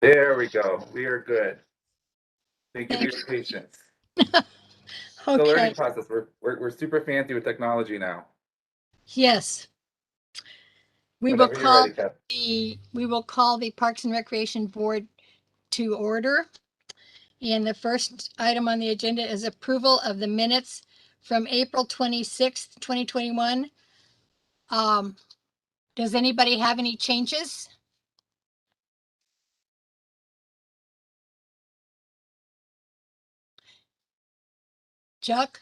There we go. We are good. Thank you for your patience. The Okay, learning process. We're super fancy with technology now. yes. We will Whenever you're call ready, Kat. the Parks and Recreation Board to order. And the first item on the agenda is approval of the minutes from April 26th, 2021. Does anybody have any changes? Chuck?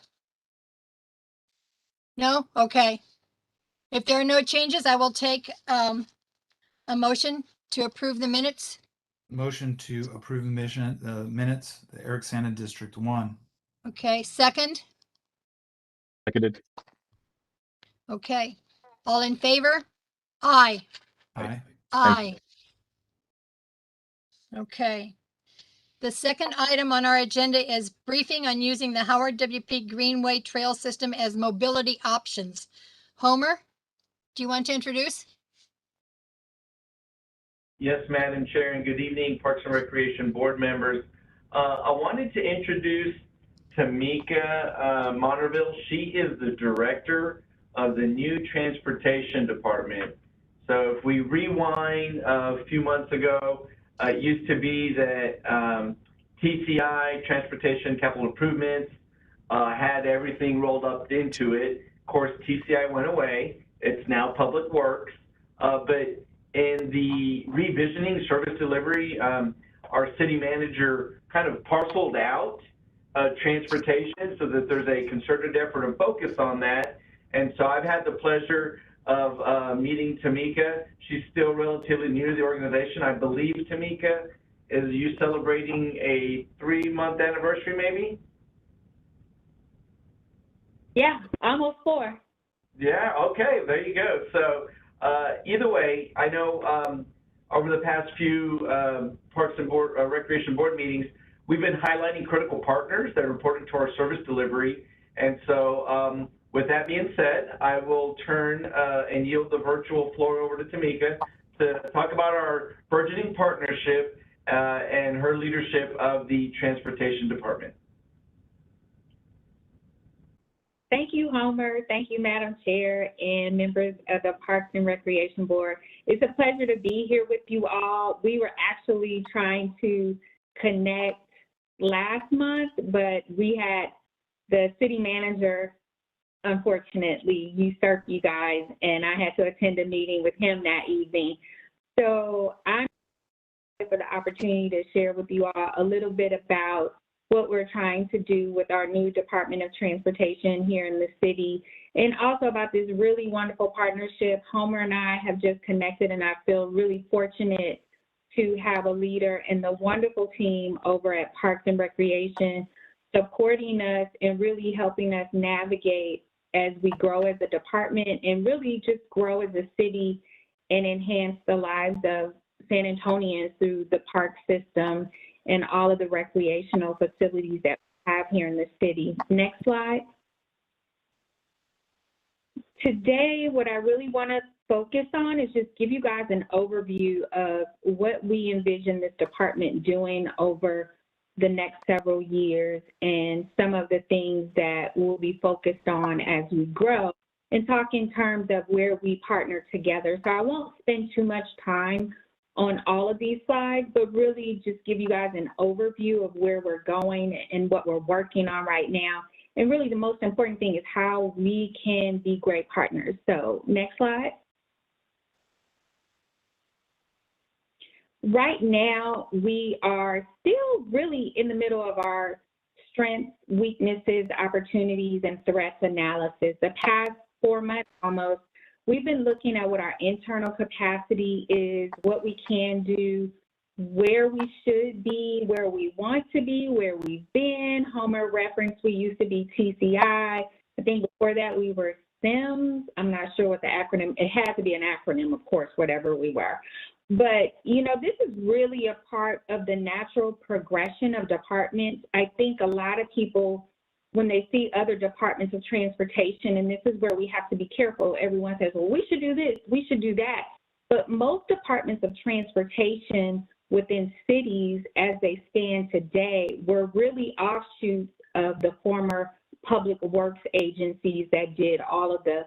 No? Okay. If there are no changes, I will take a motion to approve the minutes. Motion to approve the minutes, the Eric Santa District 1. Okay, second? Seconded. Okay. All in favor? Aye. Aye. Aye. Okay. The second item on our agenda is briefing on using the Howard WP Greenway Trail System as mobility options. Homer, do you want to introduce? Yes, Madam Chair, and good evening, Parks and Recreation Board members. I wanted to introduce Tamika Monterville. She is the director of the new Transportation Department. So if we rewind a few months ago, it used to be that TCI, Transportation Capital Improvements, had everything rolled up into it. Of course, TCI went away. It's now Public Works. But in the revisioning service delivery, our city manager kind of parceled out transportation so that there's a concerted effort and focus on that. And so I've had the pleasure of meeting Tamika. She's still relatively new to the organization. I believe, Tamika, is you celebrating a 3-month anniversary maybe? Yeah, almost 4. Yeah, okay, there you go. So either way, I know over the past few Parks and Recreation Board meetings, we've been highlighting critical partners that are important to our service delivery. And so with that being said, I will turn and yield the virtual floor over to Tamika to talk about our burgeoning partnership and her leadership of the Transportation Department. Thank you, Homer. Thank you, Madam Chair and members of the Parks and Recreation Board. It's a pleasure to be here with you all. We were actually trying to connect last month, but we had the city manager, unfortunately, usurped you guys, and I had to attend a meeting with him that evening. So I'm excited for the opportunity to share with you all a little bit about what we're trying to do with our new Department of Transportation here in the city, and also about this really wonderful partnership. Homer and I have just connected, and I feel really fortunate to have a leader and the wonderful team over at Parks and Recreation supporting us and really helping us navigate as we grow as a department and really just grow as a city and enhance the lives of San Antonians through the park system and all of the recreational facilities that we have here in the city. Next slide. Today, what I really want to focus on is just give you guys an overview of what we envision this department doing over the next several years and some of the things that we'll be focused on as we grow, and talk in terms of where we partner together. So I won't spend too much time on all of these slides, but really just give you guys an overview of where we're going and what we're working on right now. And really the most important thing is how we can be great partners. So next slide. Right now, we are still really in the middle of our strengths, weaknesses, opportunities, and threats analysis. The past 4 months almost, we've been looking at what our internal capacity is, what we can do, where we should be, where we want to be, where we've been. Homer referenced we used to be TCI. I think before that we were SIMS. I'm not sure what the acronym, it had to be an acronym, of course, whatever we were. But, you know, this is really a part of the natural progression of departments. I think a lot of people, when they see other departments of transportation, and this is where we have to be careful, everyone says, well, we should do this, we should do that. But most departments of transportation within cities as they stand today were really offshoots of the former public works agencies that did all of the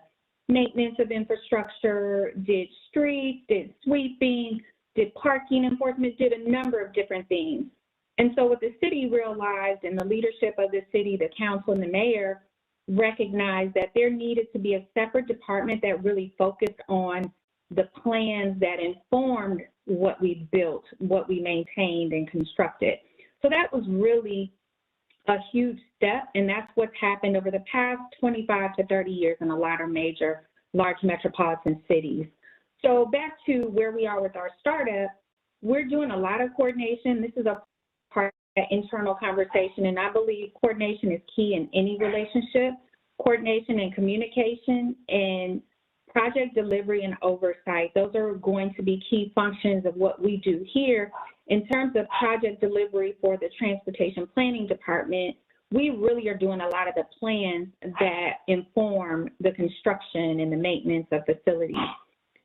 maintenance of infrastructure, did streets, did sweeping, did parking enforcement, did a number of different things. And so what the city realized, and the leadership of the city, the council and the mayor recognized, that there needed to be a separate department that really focused on the plans that informed what we built, what we maintained and constructed. So that was really a huge step, and that's what's happened over the past 25 to 30 years in a lot of major, large metropolitan cities. So back to where we are with our startup, we're doing a lot of coordination. This is a part of that internal conversation, and I believe coordination is key in any relationship. Coordination and communication and project delivery and oversight, those are going to be key functions of what we do here. In terms of project delivery for the Transportation Planning Department, we really are doing a lot of the plans that inform the construction and the maintenance of facilities.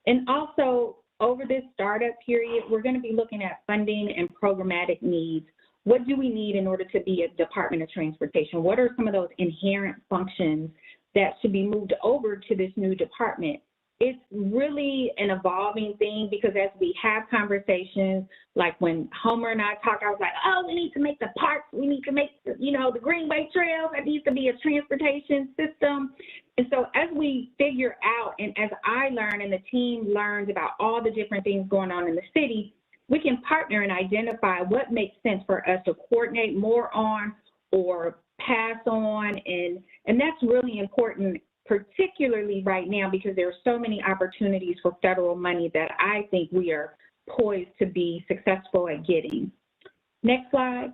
And also, over this startup period, we're going to be looking at funding and programmatic needs. What do we need in order to be a Department of Transportation? What are some of those inherent functions that should be moved over to this new department? It's really an evolving thing, because as we have conversations, like when Homer and I talk, I was like, oh, we need to make the parks, we need to make, the Greenway Trails, that needs to be a transportation system. And so as we figure out, and as I learn and the team learns about all the different things going on in the city, we can partner and identify what makes sense for us to coordinate more on or pass on. And that's really important, particularly right now, because there are so many opportunities for federal money that I think we are poised to be successful at getting. Next slide.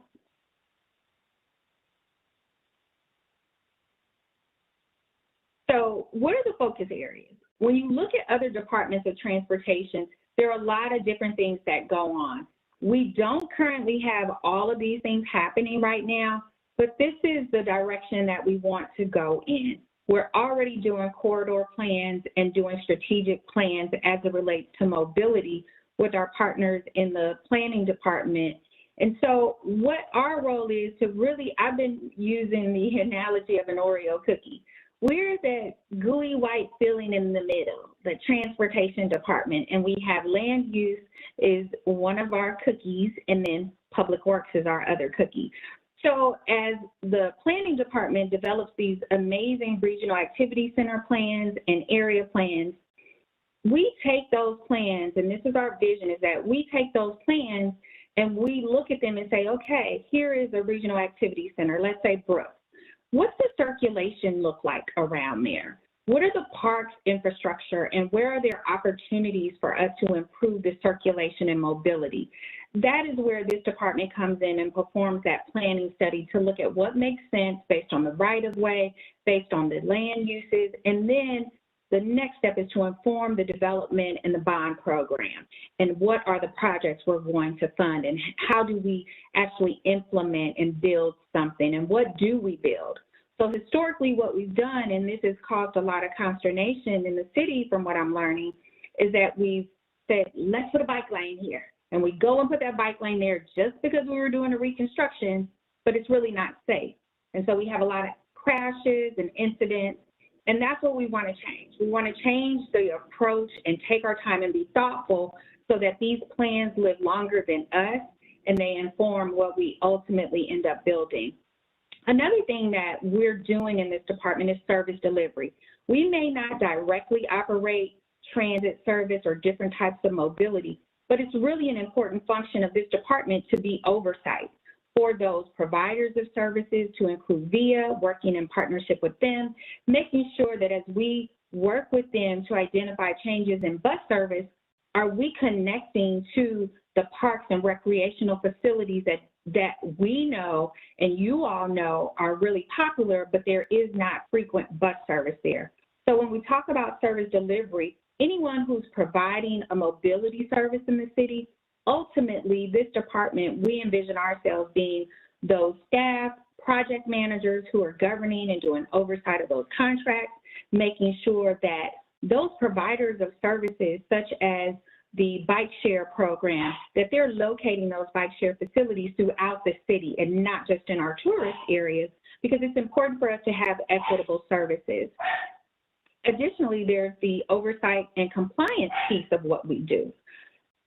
So what are the focus areas? When you look at other departments of transportation, there are a lot of different things that go on. We don't currently have all of these things happening right now, but this is the direction that we want to go in. We're already doing corridor plans and doing strategic plans as it relates to mobility with our partners in the planning department. And so what our role is to really, I've been using the analogy of an Oreo cookie. We're the gooey white filling in the middle, the transportation department, and we have land use is one of our cookies, and then public works is our other cookie. So as the planning department develops these amazing regional activity center plans and area plans, we take those plans, and this is our vision, is that we take those plans and we look at them and say, okay, here is a regional activity center, let's say Brooks. What's the circulation look like around there? What are the parks infrastructure, and where are there opportunities for us to improve the circulation and mobility? That is where this department comes in and performs that planning study to look at what makes sense based on the right-of-way, based on the land uses, and then the next step is to inform the development and the bond program, and what are the projects we're going to fund, and how do we actually implement and build something, and what do we build? So historically what we've done, and this has caused a lot of consternation in the city from what I'm learning, is that we've said, let's put a bike lane here. And we go and put that bike lane there just because we were doing a reconstruction, but it's really not safe. And so we have a lot of crashes and incidents, and that's what we want to change. We want to change the approach and take our time and be thoughtful so that these plans live longer than us and they inform what we ultimately end up building. Another thing that we're doing in this department is service delivery. We may not directly operate transit service or different types of mobility, but it's really an important function of this department to be oversight for those providers of services, to include VIA, working in partnership with them, making sure that as we work with them to identify changes in bus service, are we connecting to the parks and recreational facilities that we know and you all know are really popular, but there is not frequent bus service there. So when we talk about service delivery, anyone who's providing a mobility service in the city, ultimately this department, we envision ourselves being those staff, project managers who are governing and doing oversight of those contracts, making sure that those providers of services such as the bike share program, that they're locating those bike share facilities throughout the city and not just in our tourist areas, because it's important for us to have equitable services. Additionally, there's the oversight and compliance piece of what we do.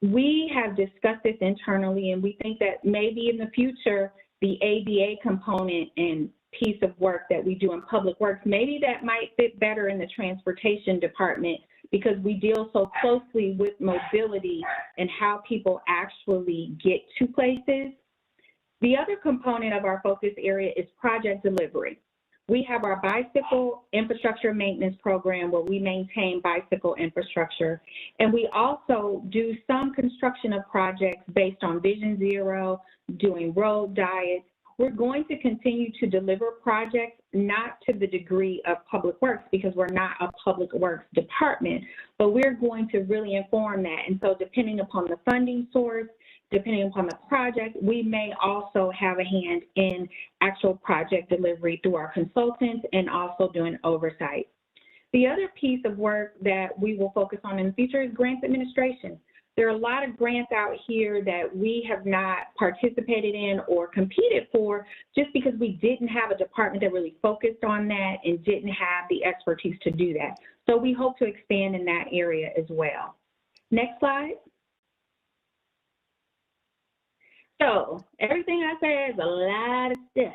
We have discussed this internally, and we think that maybe in the future, the ABA component and piece of work that we do in public works, maybe that might fit better in the transportation department, because we deal so closely with mobility and how people actually get to places. The other component of our focus area is project delivery. We have our bicycle infrastructure maintenance program where we maintain bicycle infrastructure. And we also do some construction of projects based on Vision Zero, doing road diets. We're going to continue to deliver projects, not to the degree of public works, because we're not a public works department, but we're going to really inform that. And so depending upon the funding source, depending upon the project, we may also have a hand in actual project delivery through our consultants and also doing oversight. The other piece of work that we will focus on in the future is grants administration. There are a lot of grants out here that we have not participated in or competed for just because we didn't have a department that really focused on that and didn't have the expertise to do that. So we hope to expand in that area as well. Next slide. So everything I say is a lot of stuff.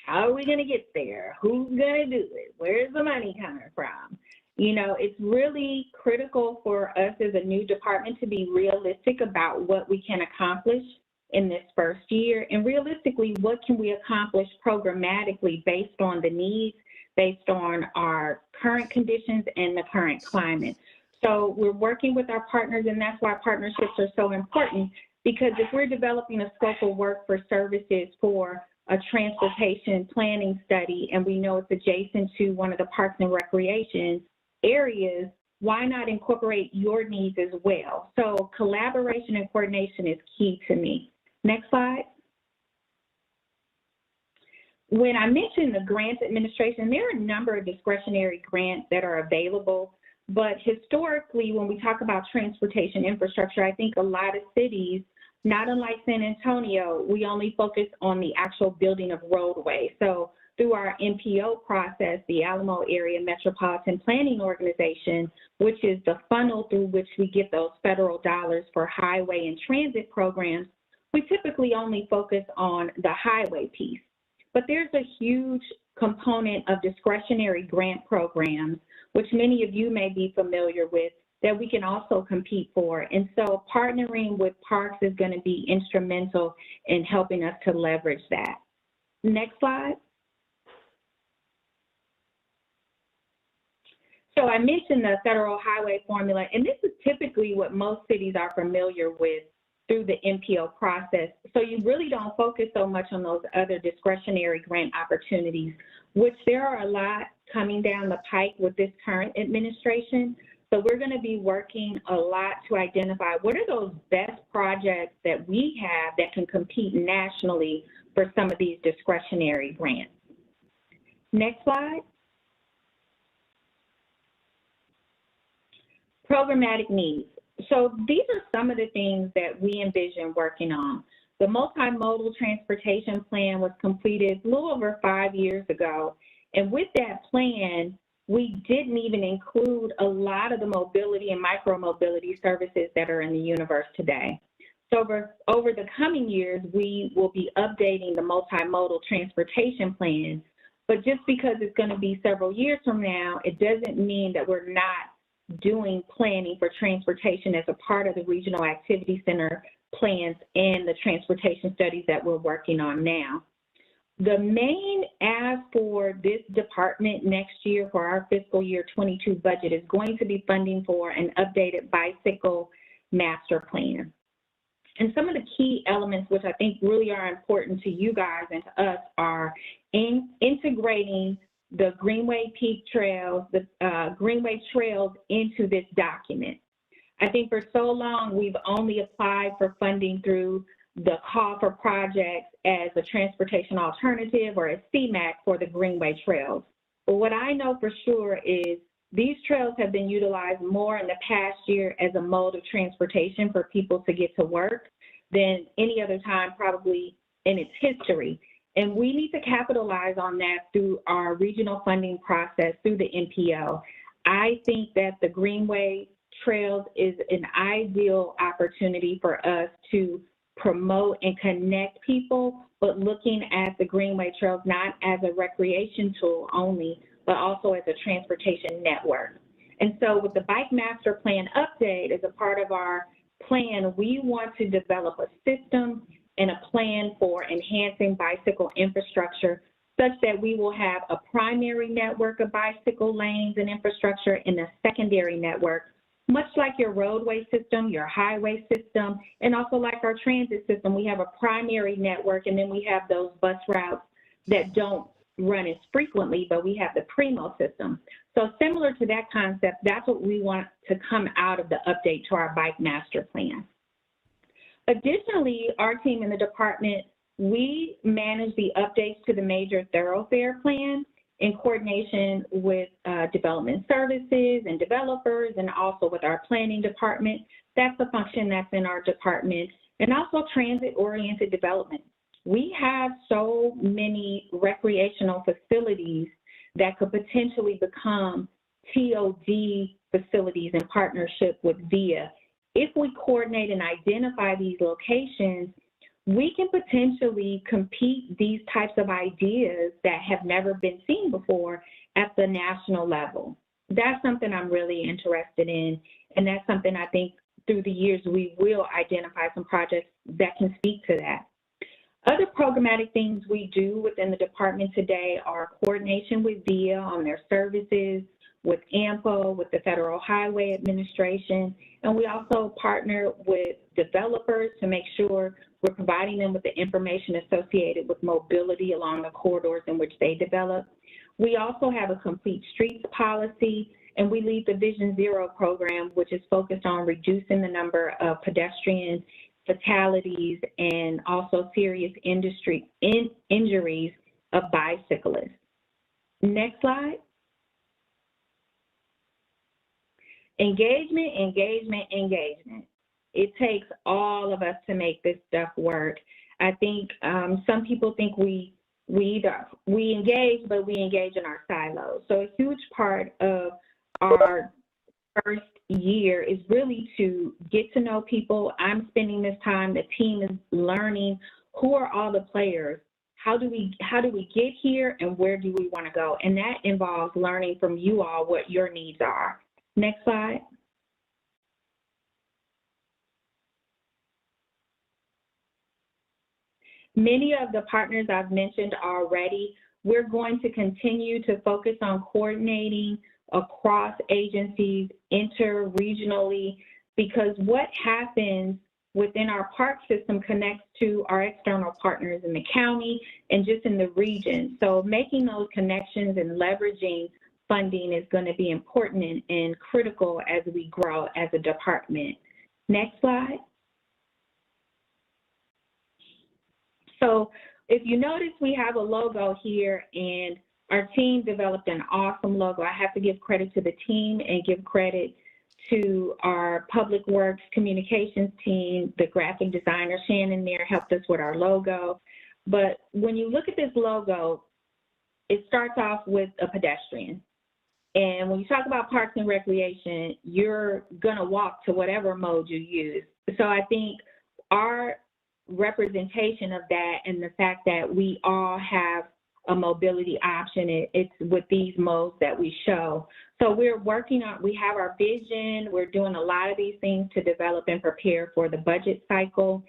How are we going to get there? Who's going to do it? Where's the money coming from? You know, it's really critical for us as a new department to be realistic about what we can accomplish in this first year, and realistically, what can we accomplish programmatically based on the needs, based on our current conditions and the current climate. So we're working with our partners, and that's why partnerships are so important, because if we're developing a scope of work for services for a transportation planning study, and we know it's adjacent to one of the parks and recreation areas, why not incorporate your needs as well? So collaboration and coordination is key to me. Next slide. When I mentioned the grants administration, there are a number of discretionary grants that are available, but historically, when we talk about transportation infrastructure, I think a lot of cities, not unlike San Antonio, we only focus on the actual building of roadways. So through our MPO process, the Alamo Area Metropolitan Planning Organization, which is the funnel through which we get those federal dollars for highway and transit programs, we typically only focus on the highway piece. But there's a huge component of discretionary grant programs, which many of you may be familiar with, that we can also compete for. And so partnering with parks is going to be instrumental in helping us to leverage that. Next slide. So I mentioned the federal highway formula, and this is typically what most cities are familiar with through the MPO process. So you really don't focus so much on those other discretionary grant opportunities, which there are a lot coming down the pike with this current administration. So we're going to be working a lot to identify what are those best projects that we have that can compete nationally for some of these discretionary grants. Next slide. Programmatic needs. So these are some of the things that we envision working on. The multimodal transportation plan was completed a little over 5 years ago. And with that plan, we didn't even include a lot of the mobility and micro-mobility services that are in the universe today. So over the coming years, we will be updating the multimodal transportation plan. But just because it's going to be several years from now, it doesn't mean that we're not doing planning for transportation as a part of the regional activity center plans and the transportation studies that we're working on now. The main ask for this department next year for our fiscal year 22 budget is going to be funding for an updated bicycle master plan. And some of the key elements, which I think really are important to you guys and to us, are integrating the Greenway Peak Trails, the Greenway Trails into this document. I think for so long, we've only applied for funding through the call for projects as a transportation alternative or a CMAQ for the Greenway Trails. But what I know for sure is These trails have been utilized more in the past year as a mode of transportation for people to get to work than any other time probably in its history. And we need to capitalize on that through our regional funding process, through the NPO. I think that the Greenway Trails is an ideal opportunity for us to promote and connect people, but looking at the Greenway Trails not as a recreation tool only, but also as a transportation network. And so with the Bike Master Plan update as a part of our plan, we want to develop a system and a plan for enhancing bicycle infrastructure such that we will have a primary network of bicycle lanes and infrastructure and a secondary network, much like your roadway system, your highway system, and also like our transit system. We have a primary network, and then we have those bus routes that don't run as frequently, but we have the Primo system. So similar to that concept, that's what we want to come out of the update to our Bike Master Plan. Additionally, our team in the department, we manage the updates to the Major Thoroughfare Plan in coordination with development services and developers, and also with our planning department. That's a function that's in our department, and also transit-oriented development. We have so many recreational facilities that could potentially become TOD facilities in partnership with VIA. If we coordinate and identify these locations, we can potentially compete these types of ideas that have never been seen before at the national level. That's something I'm really interested in, and that's something I think through the years we will identify some projects that can speak to that. Other programmatic things we do within the department today are coordination with VIA on their services, with AMPO, with the Federal Highway Administration, and we also partner with developers to make sure we're providing them with the information associated with mobility along the corridors in which they develop. We also have a complete streets policy, and we lead the Vision Zero program, which is focused on reducing the number of pedestrian fatalities and also serious injuries of bicyclists. Next slide. Engagement, engagement, engagement. It takes all of us to make this stuff work. I think some people think we engage, but we engage in our silos. So a huge part of our first year is really to get to know people. I'm spending this time, the team is learning who are all the players, how do we get here, and where do we want to go? And that involves learning from you all what your needs are. Next slide. Many of the partners I've mentioned already, we're going to continue to focus on coordinating across agencies, inter-regionally, because what happens within our park system connects to our external partners in the county and just in the region. So making those connections and leveraging funding is going to be important and critical as we grow as a department. Next slide. So if you notice, we have a logo here, and our team developed an awesome logo. I have to give credit to the team and give credit to our public works communications team. The graphic designer, Shannon, there helped us with our logo. But when you look at this logo, it starts off with a pedestrian. And when you talk about parks and recreation, you're going to walk to whatever mode you use. So I think our representation of that and the fact that we all have a mobility option, it's with these modes that we show. So we're working on, we have our vision, we're doing a lot of these things to develop and prepare for the budget cycle.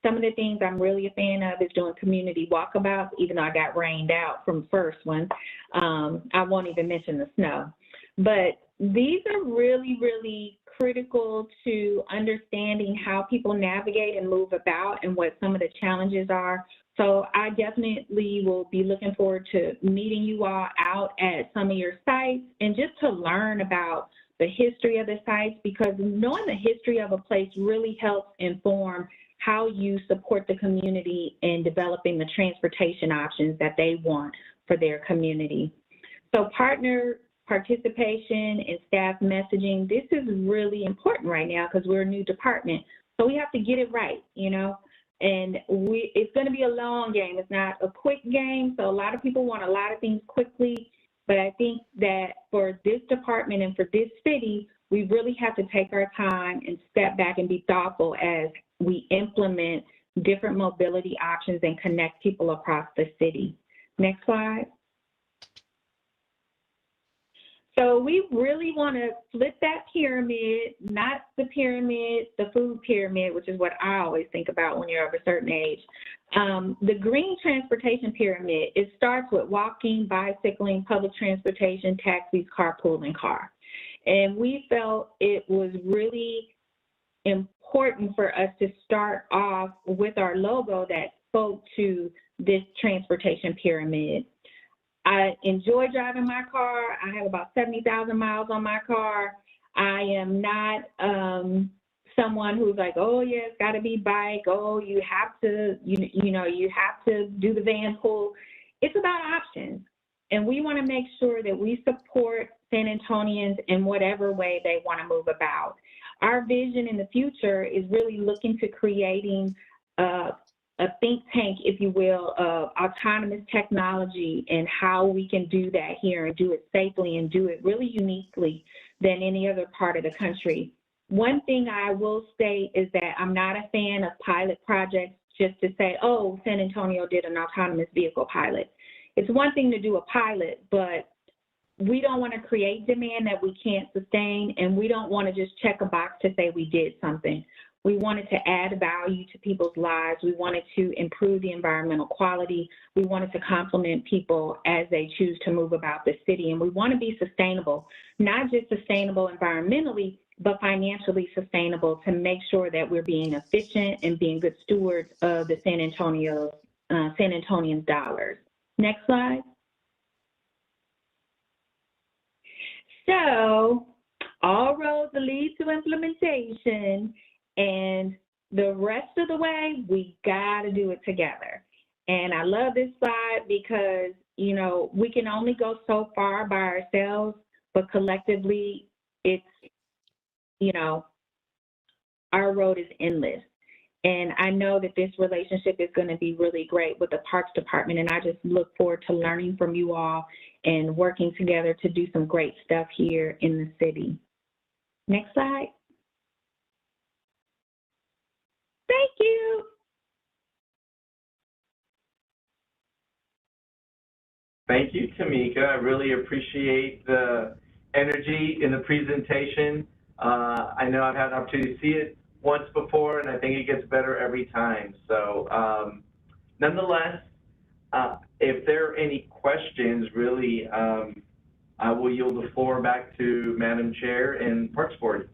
Some of the things I'm really a fan of is doing community walkabouts, even though I got rained out from the first one. I won't even mention the snow. But these are really, really critical to understanding how people navigate and move about and what some of the challenges are. So I definitely will be looking forward to meeting you all out at some of your sites and just to learn about the history of the sites, because knowing the history of a place really helps inform how you support the community in developing the transportation options that they want for their community. So partner participation and staff messaging. This is really important right now because we're a new department. So we have to get it right, you know, and it's going to be a long game. It's not a quick game. So a lot of people want a lot of things quickly, but I think that for this department and for this city, we really have to take our time and step back and be thoughtful as we implement different mobility options and connect people across the city. Next slide. So we really want to flip that pyramid, not the pyramid, the food pyramid, which is what I always think about when you're of a certain age. The green transportation pyramid, it starts with walking, bicycling, public transportation, taxis, carpool, and car. And we felt it was really important for us to start off with our logo that spoke to this transportation pyramid. I enjoy driving my car. I have about 70,000 miles on my car. I am not someone who's like, oh yeah, it's got to be bike. Oh, you have to, you know, you have to do the van pull. It's about options. And we want to make sure that we support San Antonians in whatever way they want to move about. Our vision in the future is really looking to creating a think tank, if you will, of autonomous technology and how we can do that here and do it safely and do it really uniquely than any other part of the country. One thing I will say is that I'm not a fan of pilot projects just to say, oh, San Antonio did an autonomous vehicle pilot. It's one thing to do a pilot, but we don't want to create demand that we can't sustain, and we don't want to just check a box to say we did something. We wanted to add value to people's lives. We wanted to improve the environmental quality. We wanted to complement people as they choose to move about the city. And we want to be sustainable, not just sustainable environmentally, but financially sustainable to make sure that we're being efficient and being good stewards of the San Antonians' dollars. Next slide. So all roads lead to implementation. And the rest of the way, we got to do it together. And I love this slide because, you know, we can only go so far by ourselves, but collectively, it's, you know, our road is endless. And I know that this relationship is going to be really great with the Parks Department. And I just look forward to learning from you all and working together to do some great stuff here in the city. Next slide. Thank you. Thank you, Tamika. I really appreciate the energy in the presentation. I know I've had an opportunity to see it once before, and I think it gets better every time. So nonetheless, if there are any questions, really, I will yield the floor back to Madam Chair and Parks Board.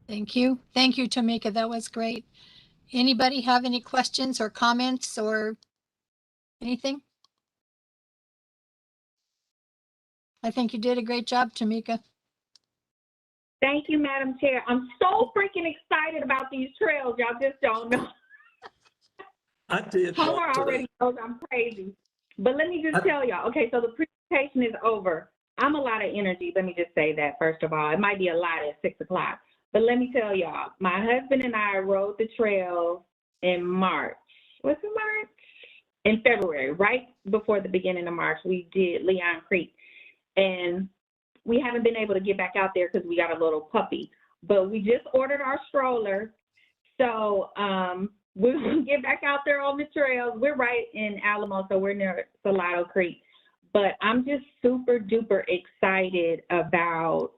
Thank you. Thank you, Tamika. That was great. Anybody have any questions or comments or anything? I think you did a great job, Tamika. Thank you, Madam Chair. I'm so freaking excited about these trails. Y'all just don't know. I did. Homer already knows I'm crazy. But let me just tell y'all, okay, so the presentation is over. I'm a lot of energy. Let me just say that, first of all. It might be a lot at 6 o'clock. But let me tell y'all, my husband and I rode the trail in March. Was it March? In February, right before the beginning of March, we did Leon Creek. And we haven't been able to get back out there because we got a little puppy. But we just ordered our stroller. So we're going to get back out there on the trails. We're right in Alamo, so we're near Salado Creek. But I'm just super duper excited about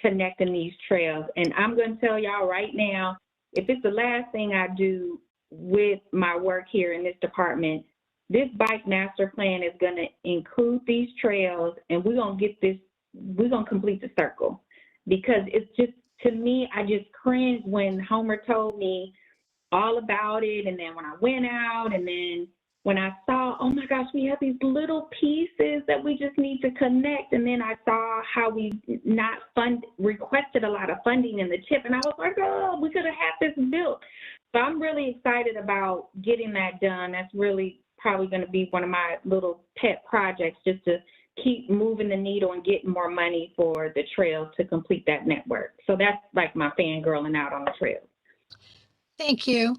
connecting these trails. And I'm going to tell y'all right now, if it's the last thing I do with my work here in this department, this bike master plan is going to include these trails, and we're going to get this, we're going to complete the circle. Because it's just, to me, I just cringed when Homer told me all about it. And then when I went out, and then when I saw, oh my gosh, we have these little pieces that we just need to connect. And then I saw how we requested a lot of funding in the TIP. And I was like, oh, we could have had this built. So I'm really excited about getting that done. That's really probably going to be one of my little pet projects, just to keep moving the needle and getting more money for the trails to complete that network. So that's like my fangirling out on the trails. Thank you.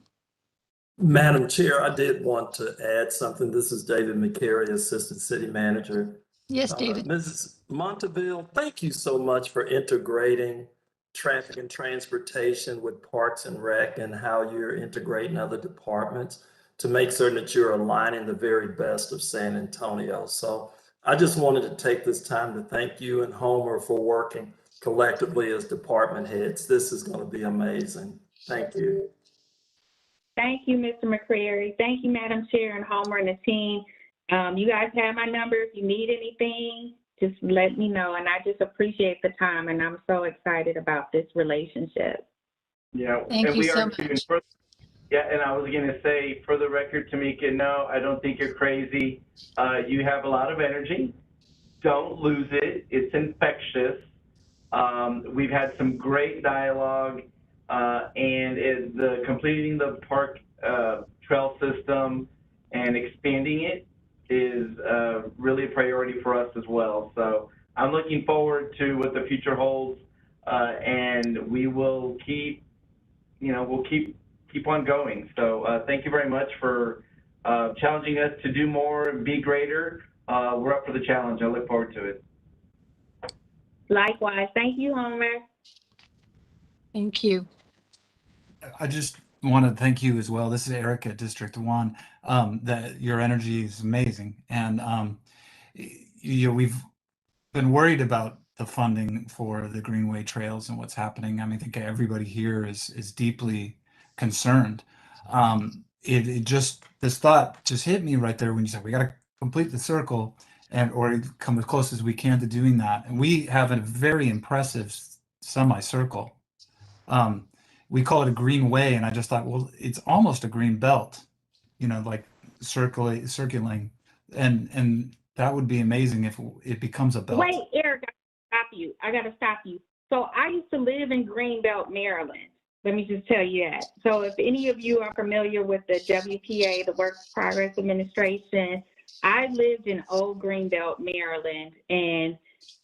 Madam Chair, I did want to add something. This is David McCary, Assistant City Manager. Yes, David. Mrs. Monteville, thank you so much for integrating traffic and transportation with Parks and Rec and how you're integrating other departments to make certain that you're aligning the very best of San Antonio. So I just wanted to take this time to thank you and Homer for working collectively as department heads. This is going to be amazing. Thank you. Thank you, Mr. McCrary. Thank you, Madam Chair and Homer and the team. You guys have my number. If you need anything, just let me know. And I just appreciate the time, and I'm so excited about this relationship. Yeah, Thank and you we so are too. much. Yeah, and I was going to say, for the record, Tamika, no, I don't think you're crazy. You have a lot of energy. Don't lose it. It's infectious. We've had some great dialogue, and completing the park trail system and expanding it is really a priority for us as well. So I'm looking forward to what the future holds, and we will keep on going. So thank you very much for challenging us to do more and be greater. We're up for the challenge. I look forward to it. Likewise. Thank you, Homer. Thank you. I just want to thank you as well. This is Eric at District 1. That your energy is amazing. And we've been worried about the funding for the Greenway trails and what's happening. I mean, I think everybody here is deeply concerned. This thought just hit me right there when you said we got to complete the circle or come as close as we can to doing that. And we have a very impressive semicircle. We call it a greenway, and I just thought, well, it's almost a green belt, like circulating, and that would be amazing if it becomes a belt. Wait, Eric, I gotta stop you. So I used to live in Greenbelt, Maryland. Let me just tell you that. So if any of you are familiar with the WPA, the Work Progress Administration, I lived in Old Greenbelt, Maryland, and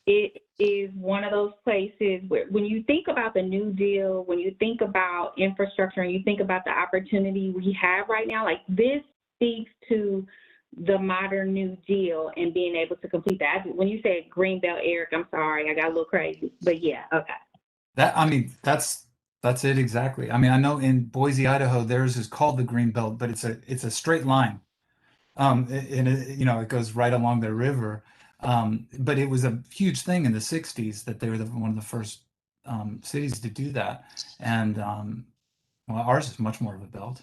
it is one of those places where when you think about the New Deal, when you think about infrastructure and you think about the opportunity we have right now, like this speaks to the modern New Deal and being able to complete that. When you said Greenbelt, Eric, I'm sorry, I got a little crazy, but yeah, okay. That's it exactly. I mean, I know in Boise, Idaho, theirs is called the Green Belt, but it's a straight line. And it goes right along the river. But it was a huge thing in the 60s that they were one of the first cities to do that. And well, ours is much more of a belt,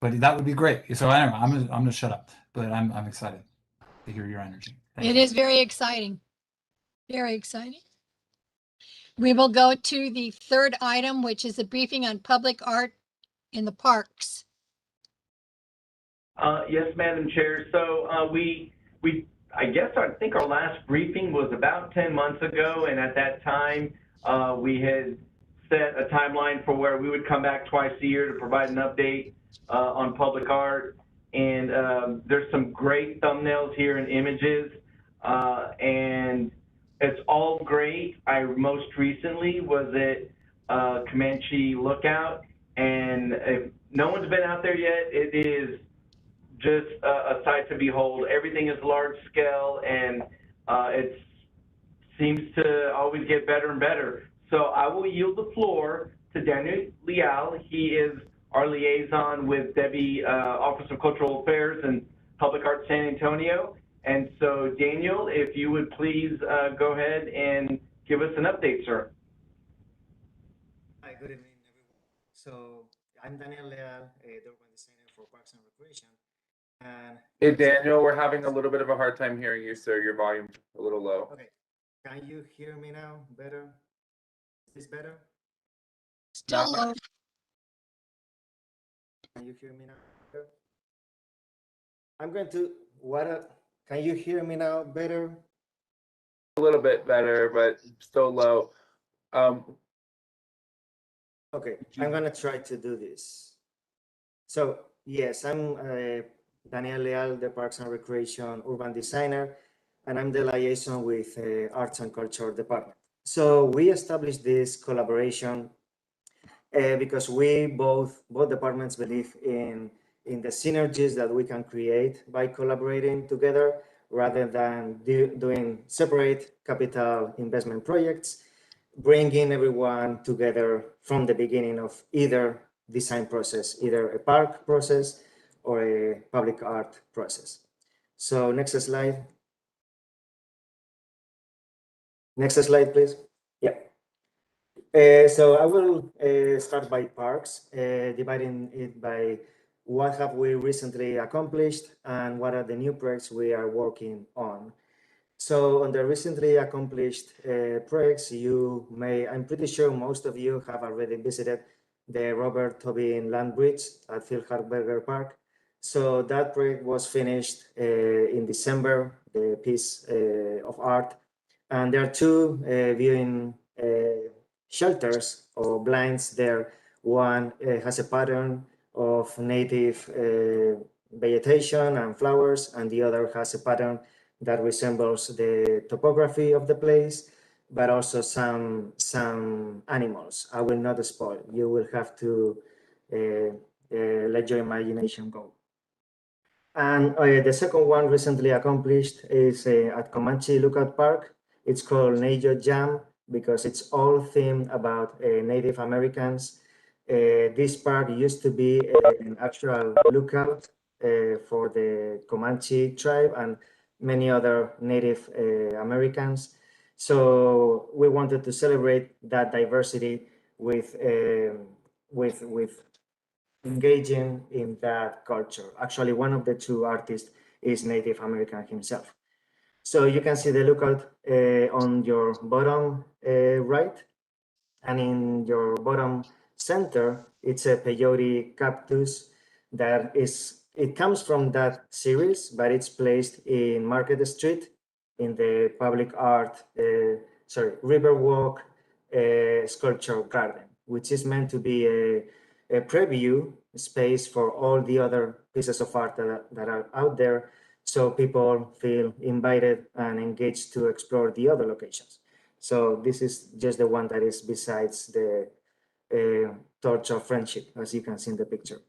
but that would be great. So I don't know, I'm gonna shut up, but I'm excited to hear your energy. Thank It you. is very exciting. Very exciting. We will go to the third item, which is a briefing on public art in the parks. Yes, Madam Chair. So I think our last briefing was about 10 months ago, and at that time we had set a timeline for where we would come back twice a year to provide an update on public art. And there's some great thumbnails here and images, and it's all great. I most recently was at Comanche Lookout, and if no one's been out there yet, it is just a sight to behold. Everything is large scale, and it seems to always get better and better. So I will yield the floor to Daniel Leal. He is our liaison with Debbie, Office of Cultural Affairs and Public Art San Antonio. And so Daniel, if you would please go ahead and give us an update, sir. Hi, good evening, everyone. So I'm Daniel Leal, the urban designer for Parks and Recreation. And Hey, Daniel, we're having a little bit of a hard time hearing you, sir. Your volume's a little low. okay, can you hear me now better? Is this better? Still low. Can you hear me now better? I'm going to, can you hear me now better? A little bit better, but still low. Okay, I'm gonna try to do this. So yes, I'm Daniel Leal, the Parks and Recreation urban designer. and I'm the liaison with Arts and Culture Department. So we established this collaboration because we both departments believe in the synergies that we can create by collaborating together rather than doing separate capital investment projects, bringing everyone together from the beginning of either design process, either a park process or a public art process. So next slide. Next slide, please. Yeah. So I will start by parks, dividing it by what have we recently accomplished and what are the new projects we are working on. So on the recently accomplished projects, I'm pretty sure most of you have already visited the Robert Tobin Land Bridge at Phil Hartberger Park. So that project was finished in December, the piece of art. And there are two viewing shelters or blinds there. One has a pattern of native vegetation and flowers, and the other has a pattern that resembles the topography of the place, but also some animals. I will not spoil. You will have to let your imagination go. And the second one recently accomplished is at Comanche Lookout Park. It's called Nature Jam because it's all themed about Native Americans. This park used to be an actual lookout for the Comanche tribe and many other Native Americans. So we wanted to celebrate that diversity with engaging in that culture. Actually, one of the two artists is Native American himself. So you can see the lookout on your bottom right, and in your bottom center, it's a peyote cactus it comes from that series, but it's placed in Market Street in the public art, Riverwalk Sculpture Garden, which is meant to be a preview space for all the other pieces of art that are out there, so people feel invited and engaged to explore the other locations. So this is just the one that is besides the Torch of Friendship, as you can see in the picture.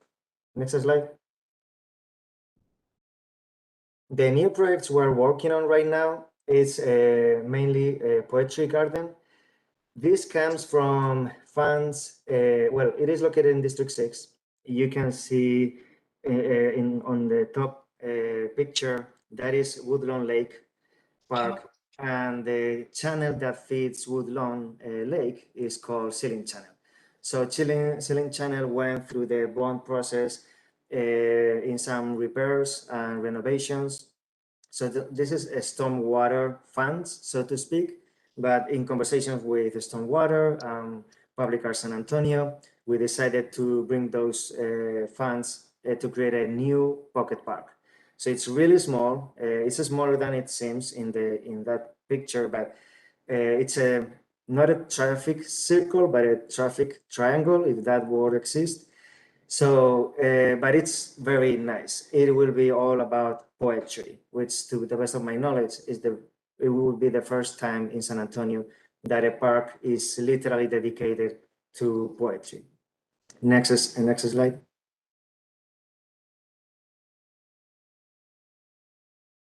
Next slide. The new projects we're working on right now is mainly a poetry garden. This comes from funds. Well, it is located in District 6. You can see on the top picture, that is Woodlawn Lake Park. And the channel that feeds Woodlawn Lake is called Ceiling Channel. So Ceiling Channel went through the bond process in some repairs and renovations. So this is a stormwater funds, so to speak. But in conversations with Stormwater and Public Art San Antonio, we decided to bring those funds to create a new pocket park. So it's really small. It's smaller than it seems in that picture, but it's not a traffic circle, but a traffic triangle, if that word exists. So, but it's very nice. It will be all about poetry, which, to the best of my knowledge, it will be the first time in San Antonio that a park is literally dedicated to poetry. Next slide.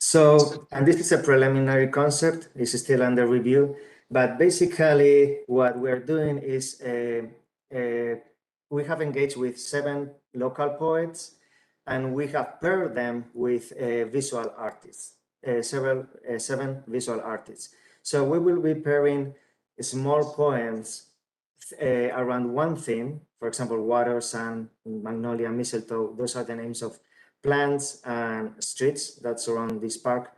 So, and this is a preliminary concept. It's still under review, but basically what we're doing is we have engaged with 7 local poets, and we have paired them with visual artists, 7 visual artists. So we will be pairing small poems around one theme. For example, water, sun, magnolia, mistletoe. Those are the names of plants and streets that surround this park,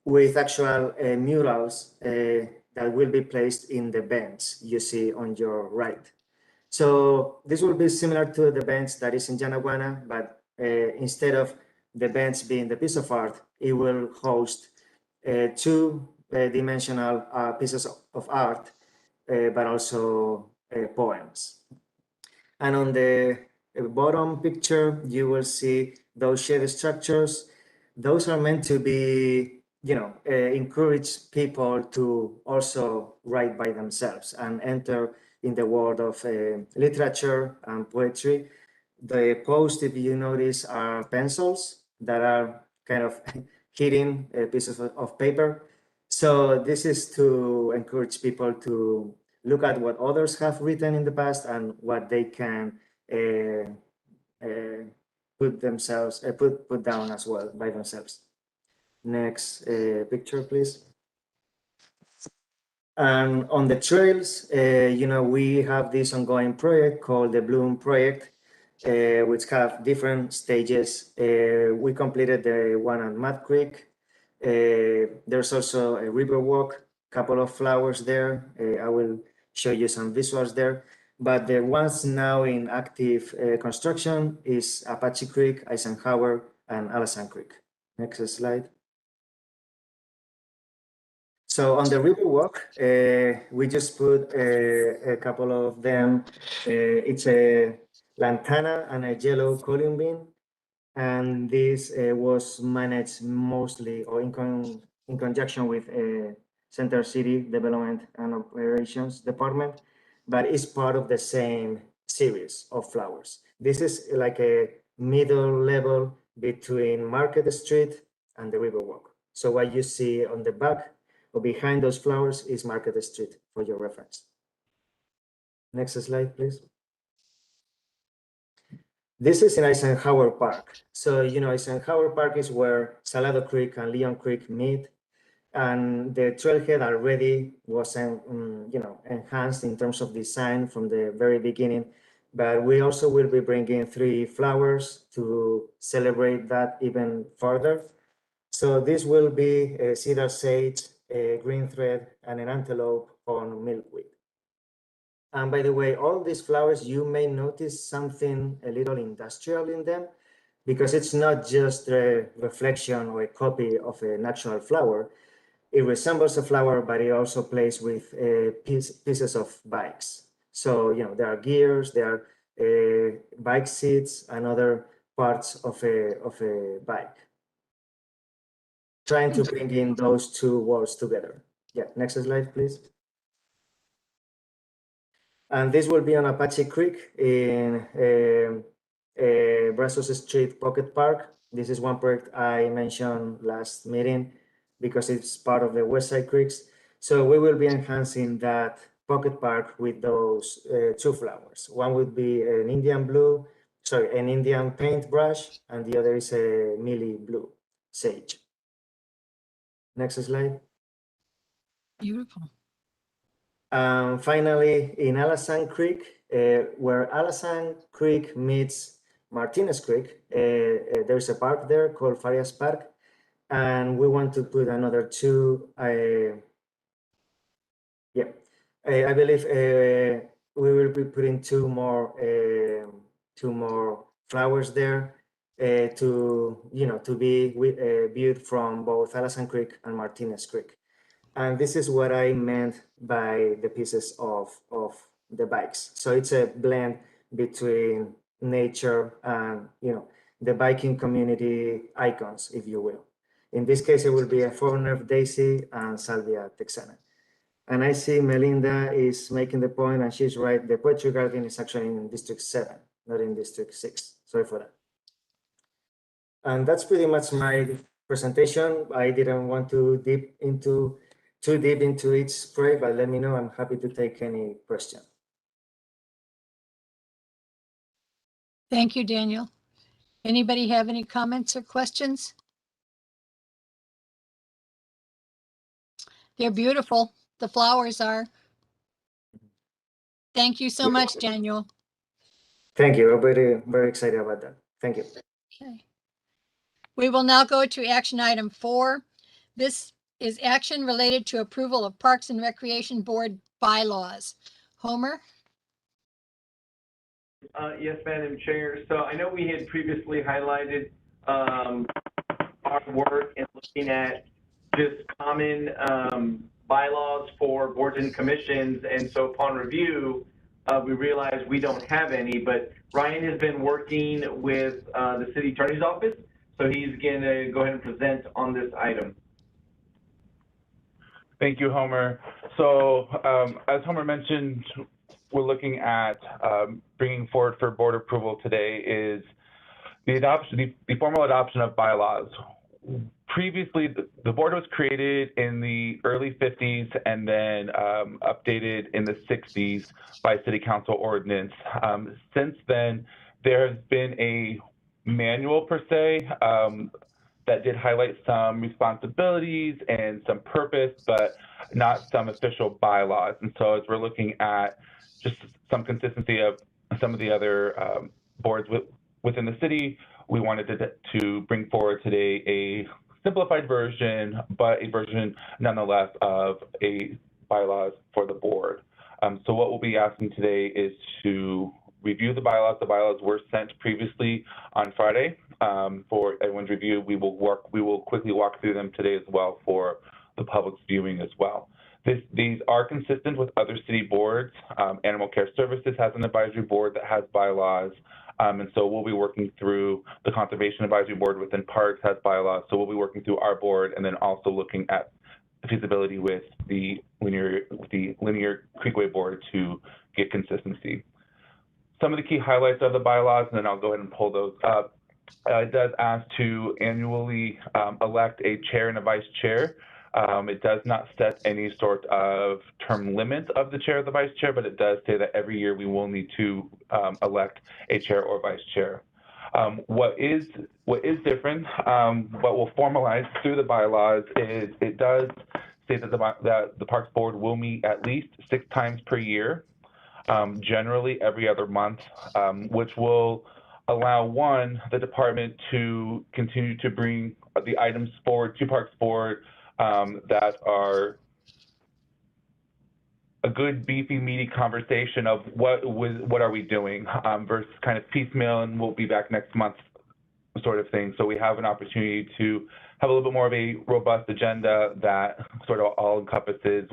with actual murals that will be placed in the bench you see on your right. So this will be similar to the bench that is in Yanaguana, but instead of the bench being the piece of art, it will host 2-dimensional pieces of art, but also poems. And on the bottom picture, you will see those shade structures. Those are meant to be encourage people to also write by themselves and enter in the world of literature and poetry. The posts, if you notice, are pencils that are kind of hitting pieces of paper. So this is to encourage people to look at what others have written in the past and what they can put down as well by themselves. Next picture, please. And on the trails, we have this ongoing project called the Bloom Project, which have different stages. We completed the one on Mud Creek. There's also a river walk, couple of flowers there. I will show you some visuals there. But the ones now in active construction is Apache Creek, Eisenhower, and Alasan Creek. Next slide. So on the river walk, we just put a couple of them. It's a lantana and a yellow columbine. And this was managed mostly or in conjunction with Center City Development and Operations Department, but it's part of the same series of flowers. This is like a middle level between Market Street and the Riverwalk. So what you see on the back or behind those flowers is Market Street for your reference. Next slide, please. This is in Eisenhower Park. So, Eisenhower Park is where Salado Creek and Leon Creek meet. And the trailhead already was, enhanced in terms of design from the very beginning. But we also will be bringing 3 flowers to celebrate that even further. So this will be a cedar sage, a green thread, and an antelope on milkweed. And by the way, all these flowers, you may notice something a little industrial in them, because it's not just a reflection or a copy of a natural flower. It resembles a flower, but it also plays with pieces of bikes. So, there are gears, there are bike seats, and other parts of a bike. Trying to bring in those 2 worlds together. Yeah, next slide, please. And this will be on Apache Creek in Brazos Street Pocket Park. This is one project I mentioned last meeting because it's part of the West Side Creeks. So we will be enhancing that pocket park with those 2 flowers. One would be an Indian paintbrush, and the other is a mealy blue sage. Next slide. Beautiful. Finally, in Alasan Creek, where Alasan Creek meets Martinez Creek, there's a park there called Farias Park, and we want to put another 2. I believe we will be putting 2 more flowers there to be viewed from both Alasan Creek and Martinez Creek. And this is what I meant by the pieces of the bikes. So it's a blend between nature and, the biking community icons, if you will. In this case, it will be a four-nerve daisy and Salvia texana. And I see Melinda is making the point, and she's right. The poetry garden is actually in District 7, not in District 6. Sorry for that. And that's pretty much my presentation. I didn't want to too deep into each project, but let me know. I'm happy to take any question. Thank you, Daniel. Anybody have any comments or questions? They're beautiful. The flowers are. Thank you so much, Daniel. Thank you. I'm very, very excited about that. Thank you. Okay. We will now go to action item 4. This is action related to approval of Parks and Recreation Board bylaws. Homer? Yes, Madam Chair. So I know we had previously highlighted our work in looking at just common bylaws for boards and commissions. And so upon review, we realized we don't have any, but Ryan has been working with the city attorney's office. So he's going to go ahead and present on this item. Thank you, Homer. So as Homer mentioned, we're looking at bringing forward for board approval today is the formal adoption of bylaws. Previously, the board was created in the early 50s and then updated in the 60s by city council ordinance. Since then, there has been a manual per se that did highlight some responsibilities and some purpose, but not some official bylaws. And so as we're looking at just some consistency of some of the other boards within the city, we wanted to bring forward today a simplified version, but a version nonetheless of a bylaws for the board. So what we'll be asking today is to review the bylaws. The bylaws were sent previously on Friday for everyone's review. We will quickly walk through them today as well for the public's viewing as well. These are consistent with other city boards. Animal Care Services has an advisory board that has bylaws. And so we'll be working through the Conservation Advisory Board within Parks has bylaws. So we'll be working through our board and then also looking at feasibility with the Linear Creekway Board to get consistency. Some of the key highlights of the bylaws, and then I'll go ahead and pull those up. It does ask to annually elect a chair and a vice chair. It does not set any sort of term limit of the chair or the vice chair, but it does say that every year we will need to elect a chair or vice chair. What is different, what will formalize through the bylaws is it does say that the Parks Board will meet at least 6 times per year, generally every other month, which will allow the department to continue to bring the items forward to Parks Board that are a good beefy meaty conversation of what are we doing versus kind of piecemeal and we'll be back next month sort of thing. So we have an opportunity to have a little bit more of a robust agenda that sort of all encompasses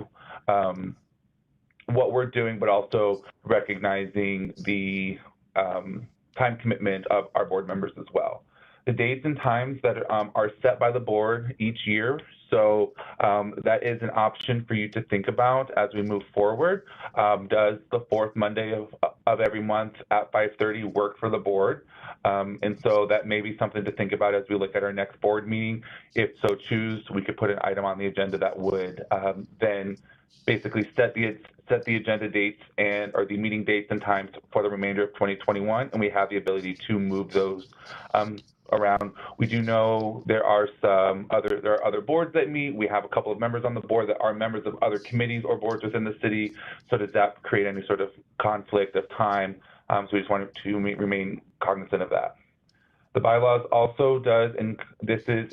what we're doing, but also recognizing the time commitment of our board members as well. The dates and times that are set by the board each year, so that is an option for you to think about as we move forward. Does the 4th Monday of every month at 5:30 work for the board? And so that may be something to think about as we look at our next board meeting. If so choose, we could put an item on the agenda that would then basically set the agenda dates or the meeting dates and times for the remainder of 2021, and we have the ability to move those around. We do know there are other boards that meet. We have a couple of members on the board that are members of other committees or boards within the city. So does that create any sort of conflict of time? So we just wanted to remain cognizant of that. The bylaws also does, and this is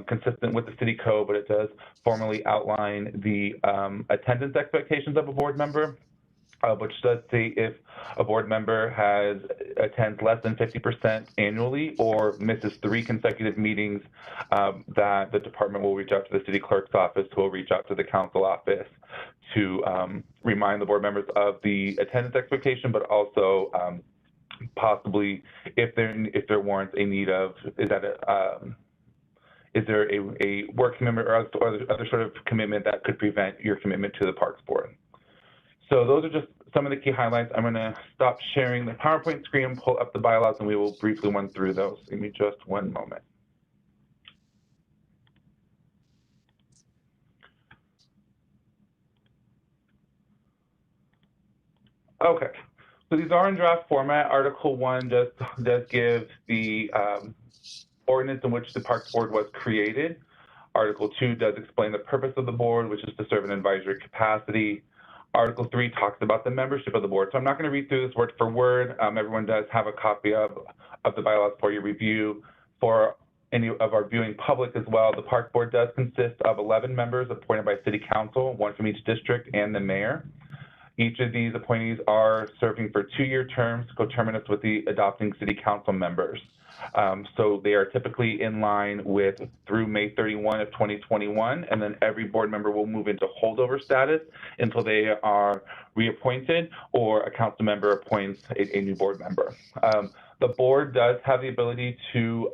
consistent with the city code, but it does formally outline the attendance expectations of a board member, which does say if a board member attends less than 50% annually or misses 3 consecutive meetings, that the department will reach out to the city clerk's office, who will reach out to the council office to remind the board members of the attendance expectation, but also possibly if there warrants a need of, is there a work commitment or other sort of commitment that could prevent your commitment to the Parks Board? So those are just some of the key highlights. I'm going to stop sharing the PowerPoint screen, pull up the bylaws, and we will briefly run through those. Give me just one moment. Okay. So these are in draft format. Article 1 does give the ordinance in which the Parks Board was created. Article 2 does explain the purpose of the board, which is to serve an advisory capacity. Article 3 talks about the membership of the board. So I'm not going to read through this word for word. Everyone does have a copy of the bylaws for your review. For any of our viewing public as well, the Parks Board does consist of 11 members appointed by City Council, 1 from each district, and the mayor. Each of these appointees are serving for 2-year terms, coterminous with the adopting City Council members. So they are typically in line with through May 31 of 2021, and then every board member will move into holdover status until they are reappointed or a council member appoints a new board member. The board does have the ability to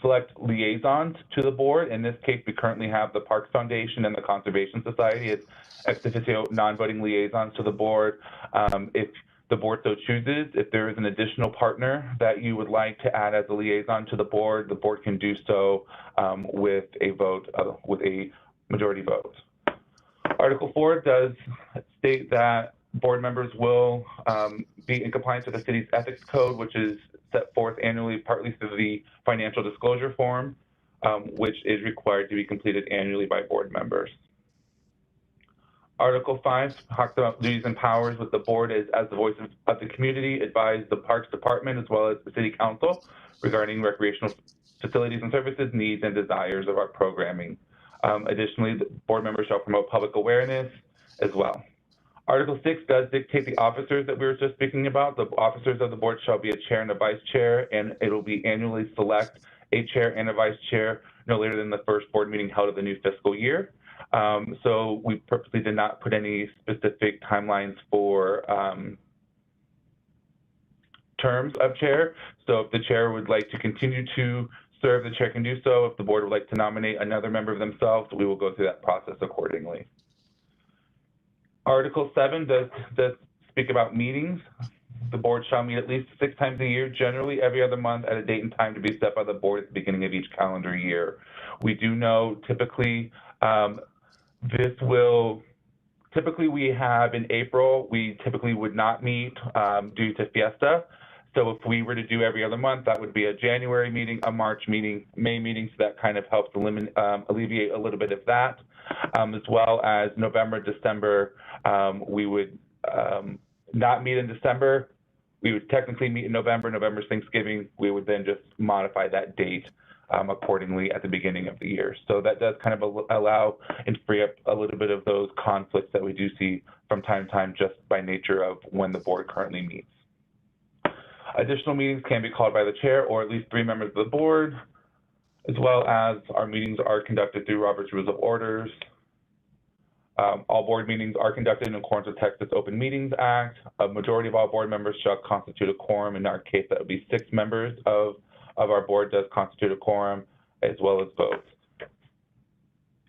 select liaisons to the board. In this case, we currently have the Parks Foundation and the Conservation Society as ex officio non-voting liaisons to the board. If the board so chooses, if there is an additional partner that you would like to add as a liaison to the board can do so with a vote, with a majority vote. Article 4 does state that board members will be in compliance with the city's ethics code, which is set forth annually, partly through the financial disclosure form, which is required to be completed annually by board members. Article 5 talks about duties and powers with the board as the voice of the community, advise the Parks Department as well as the City Council regarding recreational facilities and services, needs, and desires of our programming. Additionally, the board members shall promote public awareness as well. Article 6 does dictate the officers that we were just speaking about. The officers of the board shall be a chair and a vice chair, and it'll be annually select a chair and a vice chair no later than the first board meeting held of the new fiscal year. So we purposely did not put any specific timelines for terms of chair. So if the chair would like to continue to serve, the chair can do so. If the board would like to nominate another member of themselves, we will go through that process accordingly. Article 7 does speak about meetings. The board shall meet at least 6 times a year, generally every other month at a date and time to be set by the board at the beginning of each calendar year. We do know typically typically we have in April, we typically would not meet due to Fiesta. So if we were to do every other month, that would be a January meeting, a March meeting, May meeting, so that kind of helps alleviate a little bit of that, as well as November, December. We would not meet in December. We would technically meet in November. November's Thanksgiving. We would then just modify that date accordingly at the beginning of the year. So that does kind of allow and free up a little bit of those conflicts that we do see from time to time just by nature of when the board currently meets. Additional meetings can be called by the chair or at least 3 members of the board, as well as our meetings are conducted through Robert's Rules of Orders. All board meetings are conducted in accordance with Texas Open Meetings Act. A majority of all board members shall constitute a quorum. In our case, that would be 6 members of our board does constitute a quorum, as well as votes.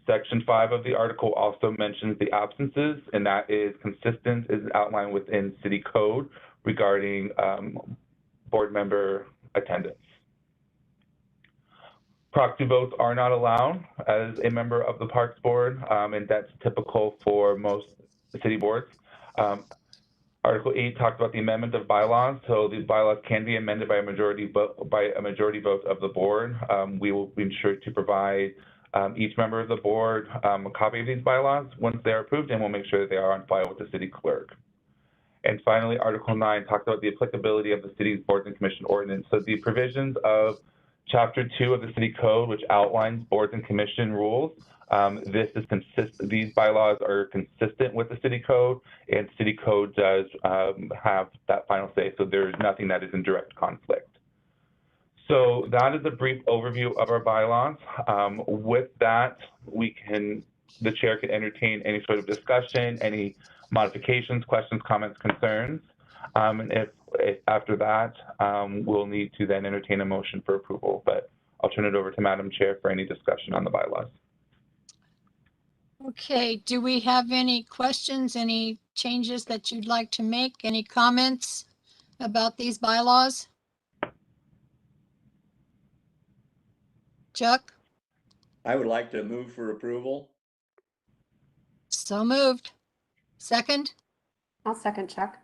Section 5 of the article also mentions the absences, and that is consistent, is outlined within city code regarding board member attendance. Proxy votes are not allowed as a member of the Parks Board, and that's typical for most city boards. Article 8 talks about the amendment of bylaws. So these bylaws can be amended by a majority vote of the board. We will be sure to provide each member of the board a copy of these bylaws once they are approved, and we'll make sure that they are on file with the city clerk. And finally, Article 9 talks about the applicability of the city's boards and commission ordinance. So the provisions of Chapter 2 of the City Code, which outlines boards and commission rules, these bylaws are consistent with the City Code, and City Code does have that final say, so there's nothing that is in direct conflict. So that is a brief overview of our bylaws. With that, the chair can entertain any sort of discussion, any modifications, questions, comments, concerns. And if after that, we'll need to then entertain a motion for approval, but I'll turn it over to Madam Chair for any discussion on the bylaws. Okay, do we have any questions, any changes that you'd like to make? Any comments about these bylaws? Chuck? I would like to move for approval. So moved. Second? I'll second Chuck.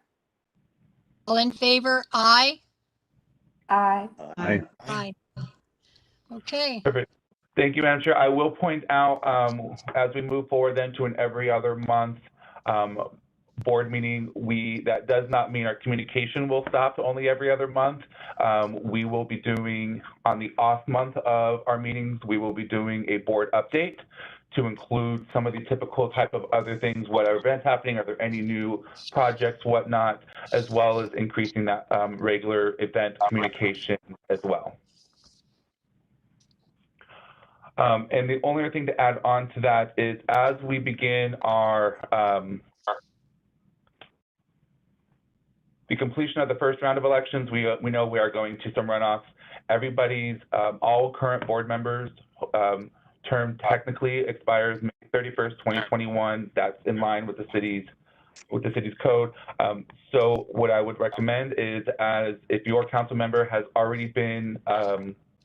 All in favor? Aye. Aye. Aye. Aye. Okay. Perfect. Thank you, Madam Chair. I will point out as we move forward then to an every other month board meeting, that does not mean our communication will stop to only every other month. We will be doing, on the off month of our meetings, we will be doing a board update to include some of the typical type of other things, what are events happening, are there any new projects, whatnot, as well as increasing that regular event communication as well. And the only other thing to add on to that is as we begin our the completion of the first round of elections, we know we are going to some runoffs, everybody's, all current board members, term technically expires May 31st, 2021. That's in line with the city's code. So what I would recommend is, as if your council member has already been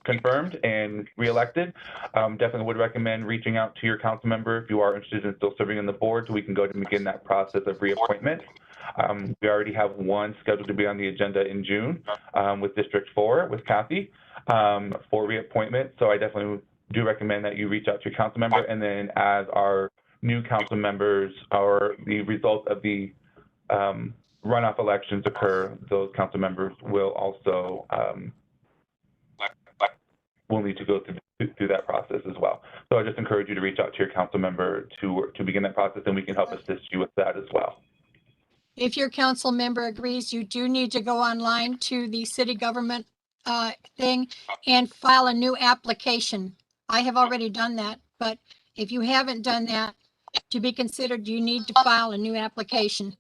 confirmed and reelected, definitely would recommend reaching out to your council member if you are interested in still serving on the board, so we can go ahead and begin that process of reappointment. We already have one scheduled to be on the agenda in June with District 4 with Kathy for reappointment. So I definitely do recommend that you reach out to your council member, and then as our new council members or the result of the runoff elections occur, those council members will also will need to go through that process as well. So I just encourage you to reach out to your council member to begin that process, and we can help assist you with that as well. If your council member agrees, you do need to go online to the city government thing and file a new application. I have already done that, but if you haven't done that, to be considered, you need to file a new application.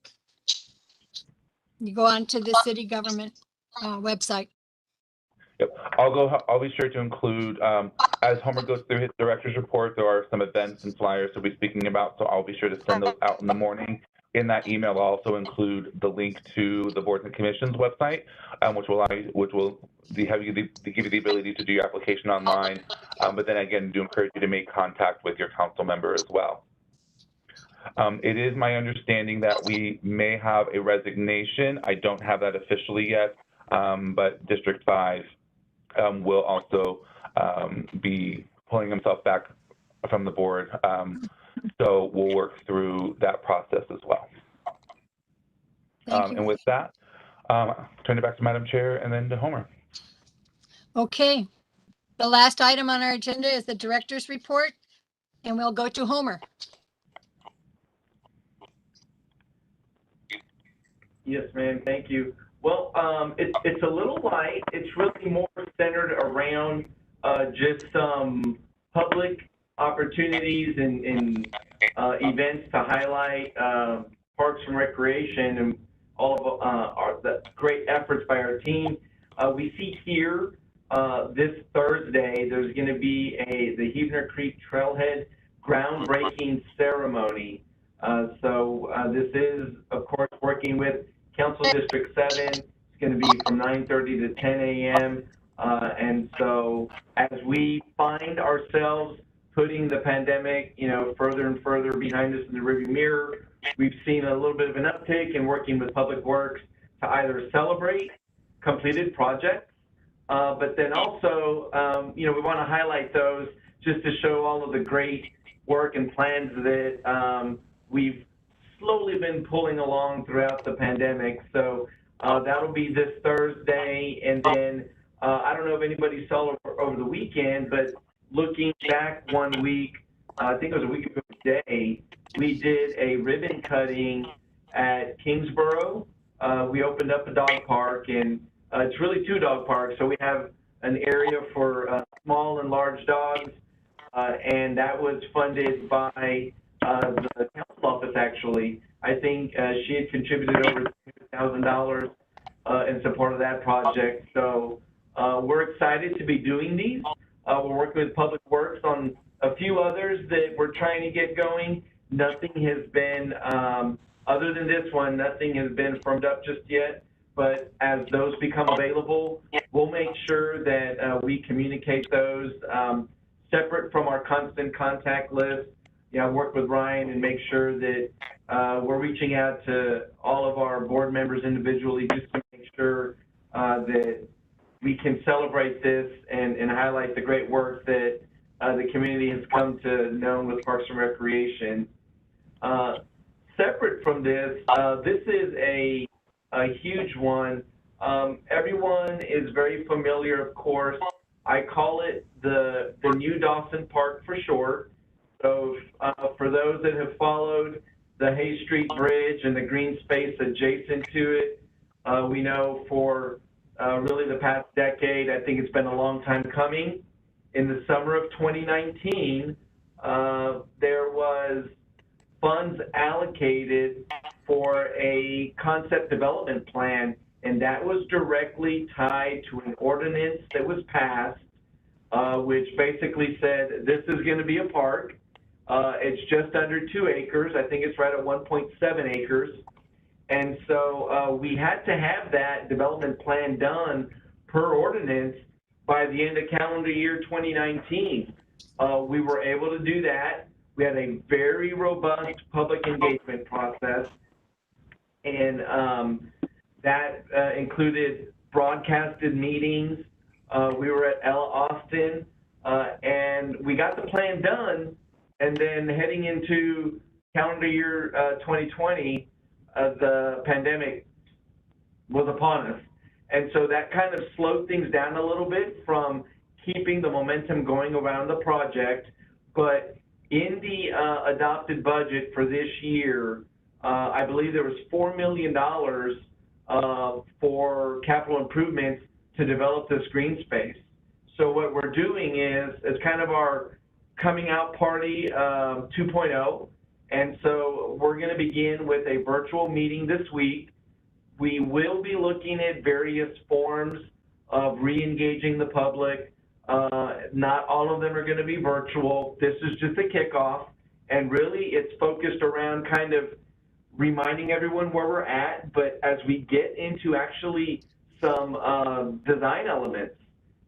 You go on to the city government website. Yep, I'll be sure to include, as Homer goes through his director's report, there are some events and flyers he'll be speaking about, so I'll be sure to send those out in the morning. In that email, I'll also include the link to the boards and commissions website, which will give you the ability to do your application online. But then again, do encourage you to make contact with your council member as well. It is my understanding that we may have a resignation. I don't have that officially yet, but District 5 will also be pulling himself back from the board. So we'll work through that process as well. And with that, turn it back to Madam Chair and then to Homer. Okay. The last item on our agenda is the director's report, and we'll go to Homer. Yes, ma'am. Thank you. Well, it's a little light. It's really more centered around just some public opportunities and events to highlight Parks and Recreation and all of the great efforts by our team. We see here this Thursday there's going to be the Huebner Creek Trailhead groundbreaking ceremony. So this is, of course, working with Council District 7. It's going to be from 9:30 to 10 a.m. And so as we find ourselves putting the pandemic, further and further behind us in the rearview mirror, we've seen a little bit of an uptick in working with Public Works to either celebrate completed projects, but then also, we want to highlight those just to show all of the great work and plans that we've slowly been pulling along throughout the pandemic. So that'll be this Thursday. And then I don't know if anybody saw over the weekend, but looking back 1 week, I think it was a week ago today, we did a ribbon cutting at Kingsborough. We opened up a dog park, and it's really 2 dog parks. So we have an area for small and large dogs, and that was funded by the council office, actually. I think she had contributed over $2,000 in support of that project. So we're excited to be doing these. We're working with Public Works on a few others that we're trying to get going. Nothing has been, other than this one, nothing has been firmed up just yet. But as those become available, we'll make sure that we communicate those separate from our constant contact list. Work with Ryan and make sure that we're reaching out to all of our board members individually just to make sure that we can celebrate this and highlight the great work that the community has come to know with Parks and Recreation. Separate from this, this is a huge one. Everyone is very familiar, of course. I call it the new Dawson Park for short. So for those that have followed the Hay Street Bridge and the green space adjacent to it, we know for really the past decade, I think it's been a long time coming. In the summer of 2019, there was funds allocated for a concept development plan and that was directly tied to an ordinance that was passed, which basically said this is going to be a park. It's just under 2 acres. I think it's right at 1.7 acres. And so we had to have that development plan done per ordinance by the end of calendar year 2019. We were able to do that. We had a very robust public engagement process, and that included broadcasted meetings. We were at Austin, and we got the plan done. And then heading into calendar year 2020, the pandemic was upon us. And so that kind of slowed things down a little bit from keeping the momentum going around the project. But in the adopted budget for this year, I believe there was $4 million for capital improvements to develop this green space. So what we're doing is kind of our coming out party 2.0. And so we're going to begin with a virtual meeting this week. We will be looking at various forms of re-engaging the public. Not all of them are going to be virtual. This is just a kickoff. And really, it's focused around kind of reminding everyone where we're at, but as we get into actually some design elements.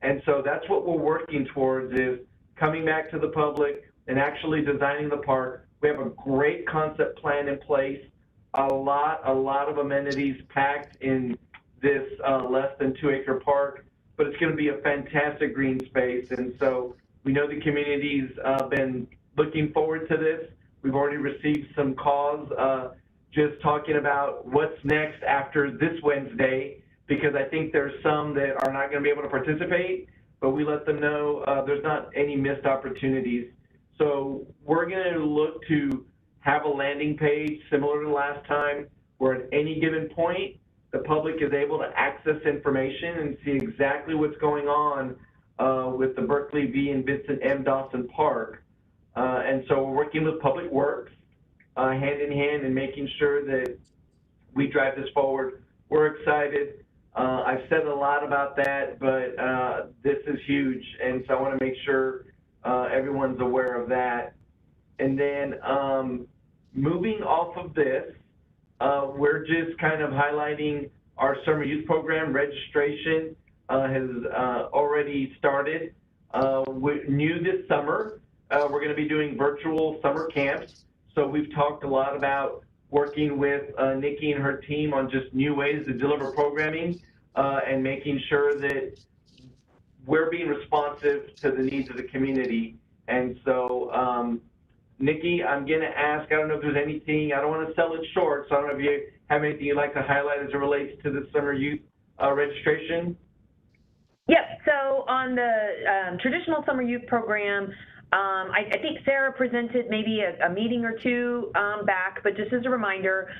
And so that's what we're working towards, is coming back to the public and actually designing the park. We have a great concept plan in place, a lot of amenities packed in this less than 2 acre park, but it's going to be a fantastic green space. And so we know the community's been looking forward to this. We've already received some calls just talking about what's next after this Wednesday, because I think there's some that are not going to be able to participate, but we let them know there's not any missed opportunities. So we're going to look to have a landing page similar to last time, where at any given point, the public is able to access information and see exactly what's going on with the Berkeley V and Vincent M. Dawson Park. And so we're working with Public Works hand in hand and making sure that we drive this forward. We're excited. I've said a lot about that, but this is huge. And so I want to make sure everyone's aware of that. And then moving off of this, we're just kind of highlighting our summer youth program. Registration has already started. New this summer, we're going to be doing virtual summer camps. So we've talked a lot about working with Nikki and her team on just new ways to deliver programming and making sure that we're being responsive to the needs of the community. And so, Nikki, I'm going to ask, I don't know if there's anything, I don't want to sell it short, so I don't know if you have anything you'd like to highlight as it relates to the summer youth registration. Yep, so on the traditional summer youth program, I think Sarah presented maybe a meeting or two back, but just as a reminder,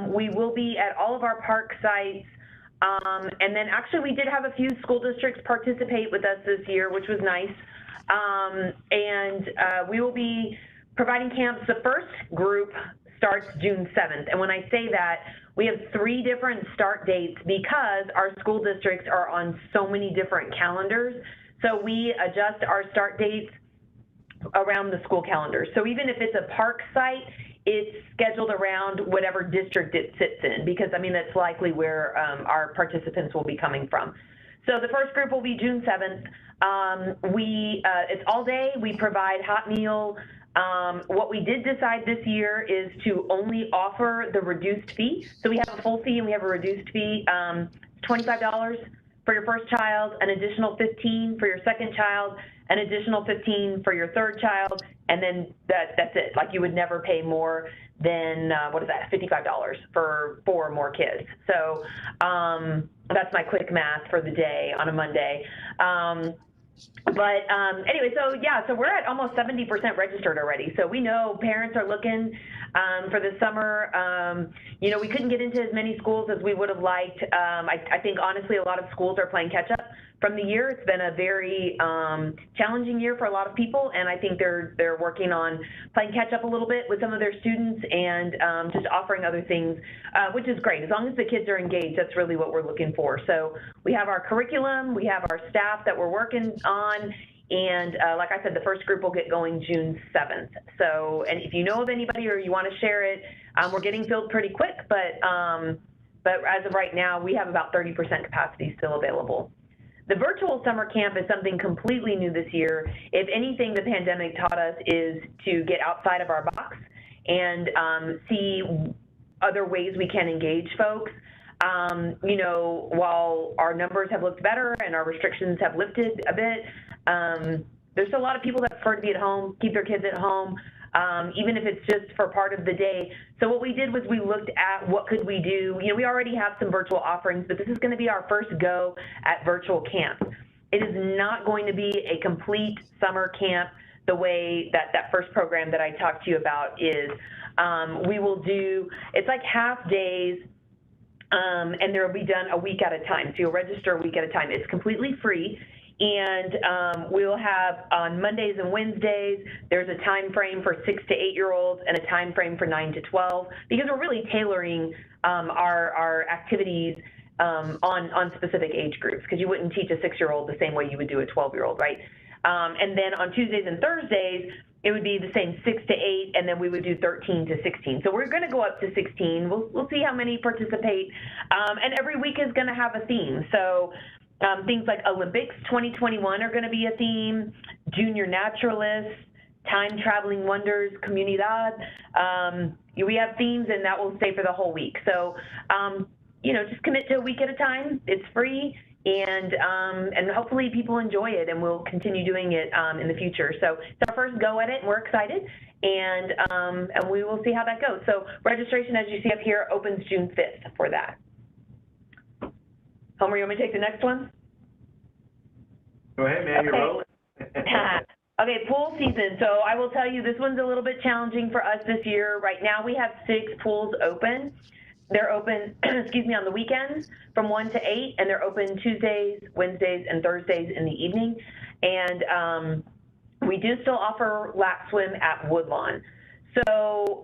we will be at all of our park sites. And then actually we did have a few school districts participate with us this year, which was nice. And we will be providing camps. The first group starts June 7th. And when I say that, we have 3 different start dates because our school districts are on so many different calendars. So we adjust our start dates around the school calendar. So even if it's a park site, it's scheduled around whatever district it sits in, because I mean, that's likely where our participants will be coming from. So the first group will be June 7th. It's all day. We provide hot meal. What we did decide this year is to only offer the reduced fee. So we have a full fee and we have a reduced fee. $25 for your first child, an additional $15 for your second child, an additional $15 for your third child, and then that's it. Like, you would never pay more than, what is that, $55 for 4 or more kids. So that's my quick math for the day on a Monday. Anyway, so yeah, so we're at almost 70% registered already. So we know parents are looking for the summer. You know, we couldn't get into as many schools as we would have liked. I think honestly, a lot of schools are playing catch up from the year. It's been a very challenging year for a lot of people, and I think they're working on playing catch up a little bit with some of their students and just offering other things, which is great. As long as the kids are engaged, that's really what we're looking for. So we have our curriculum, we have our staff that we're working on, and like I said, the first group will get going June 7th. So, and if you know of anybody or you want to share it, we're getting filled pretty quick, but as of right now, we have about 30% capacity still available. The virtual summer camp is something completely new this year. If anything, the pandemic taught us is to get outside of our box and see other ways we can engage folks. You know, while our numbers have looked better and our restrictions have lifted a bit, there's still a lot of people that prefer to be at home, keep their kids at home, even if it's just for part of the day. So what we did was we looked at what could we do. You know, we already have some virtual offerings, but this is going to be our first go at virtual camp. It is not going to be a complete summer camp the way that first program that I talked to you about is. We will do, it's like half days, and they'll be done a week at a time. So you'll register a week at a time. It's completely free. And we'll have on Mondays and Wednesdays, there's a time frame for 6 to 8 year olds and a time frame for 9 to 12, because we're really tailoring our activities on specific age groups, because you wouldn't teach a 6-year-old the same way you would do a 12-year-old, right? And then on Tuesdays and Thursdays, it would be the same 6 to 8, and then we would do 13 to 16. So we're going to go up to 16. We'll see how many participate, and every week is going to have a theme. So things like Olympics 2021 are going to be a theme, Junior Naturalists, Time Traveling Wonders, Comunidad. We have themes, and that will stay for the whole week. So, you know, just commit to a week at a time. It's free, and hopefully people enjoy it, and we'll continue doing it in the future. So it's our first go at it, and we're excited, and we will see how that goes. So registration, as you see up here, opens June 5th for that. Homer, you want me to take the next one? Go ahead, man, you're rolling. Okay, pool season. So I will tell you, this one's a little bit challenging for us this year. Right now we have 6 pools open. They're open, excuse me, on the weekends from 1 to 8, and they're open Tuesdays, Wednesdays, and Thursdays in the evening. And we do still offer lap swim at Woodlawn. So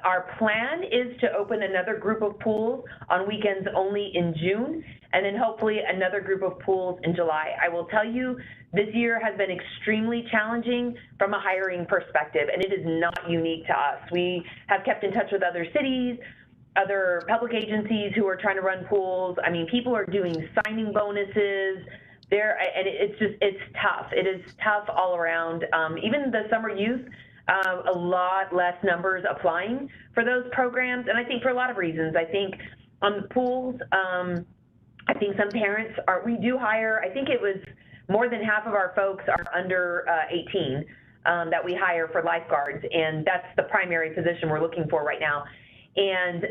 our plan is to open another group of pools on weekends only in June, and then hopefully another group of pools in July. I will tell you, this year has been extremely challenging from a hiring perspective, and it is not unique to us. We have kept in touch with other cities, other public agencies who are trying to run pools. I mean, people are doing signing bonuses there, and it's tough. It is tough all around. Even the summer youth, a lot less numbers applying for those programs, and I think for a lot of reasons. I think on the pools, I think some parents we do hire, I think it was more than half of our folks are under 18 that we hire for lifeguards, and that's the primary position we're looking for right now. And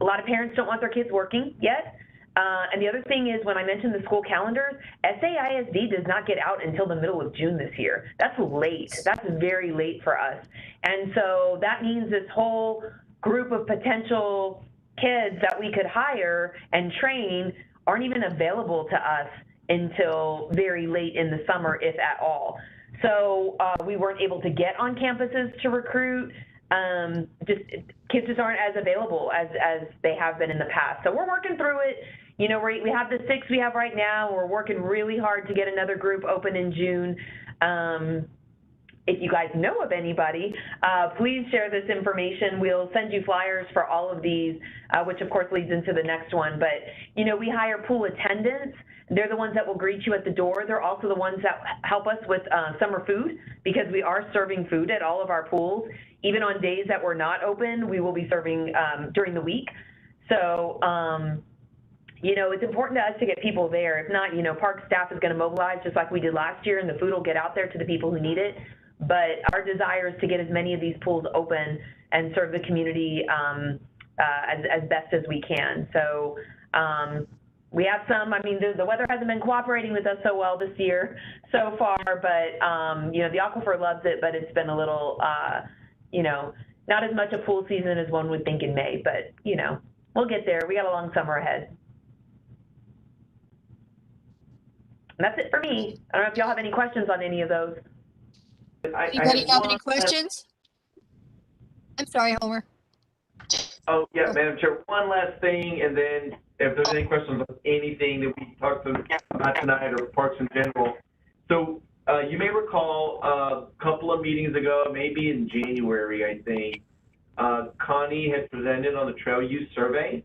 a lot of parents don't want their kids working yet. And the other thing is, when I mentioned the school calendars, SAISD does not get out until the middle of June this year. That's late. That's very late for us. And so that means this whole group of potential kids that we could hire and train aren't even available to us until very late in the summer, if at all. So we weren't able to get on campuses to recruit. Kids just aren't as available as they have been in the past. So we're working through it. You know, we have the 6 we have right now. We're working really hard to get another group open in June. If you guys know of anybody, please share this information. We'll send you flyers for all of these, which of course leads into the next one. But, you know, we hire pool attendants. They're the ones that will greet you at the door. They're also the ones that help us with summer food, because we are serving food at all of our pools. Even on days that we're not open, we will be serving during the week. So, you know, it's important to us to get people there. If not, you know, park staff is going to mobilize just like we did last year, and the food will get out there to the people who need it. But our desire is to get as many of these pools open and serve the community as best as we can. So we have some, I mean, the weather hasn't been cooperating with us so well this year so far, but, you know, the aquifer loves it, but it's been a little, you know, not as much a pool season as one would think in May, but, you know, we'll get there. We got a long summer ahead. And that's it for me. I don't know if y'all have any questions on any of those. Anybody have any questions? I'm sorry, Homer. Oh, yeah, Madam Chair, one last thing, and then if there's any questions on anything that we talked about tonight or parks in general. So you may recall a couple of meetings ago, maybe in January, I think, Connie had presented on the trail use survey.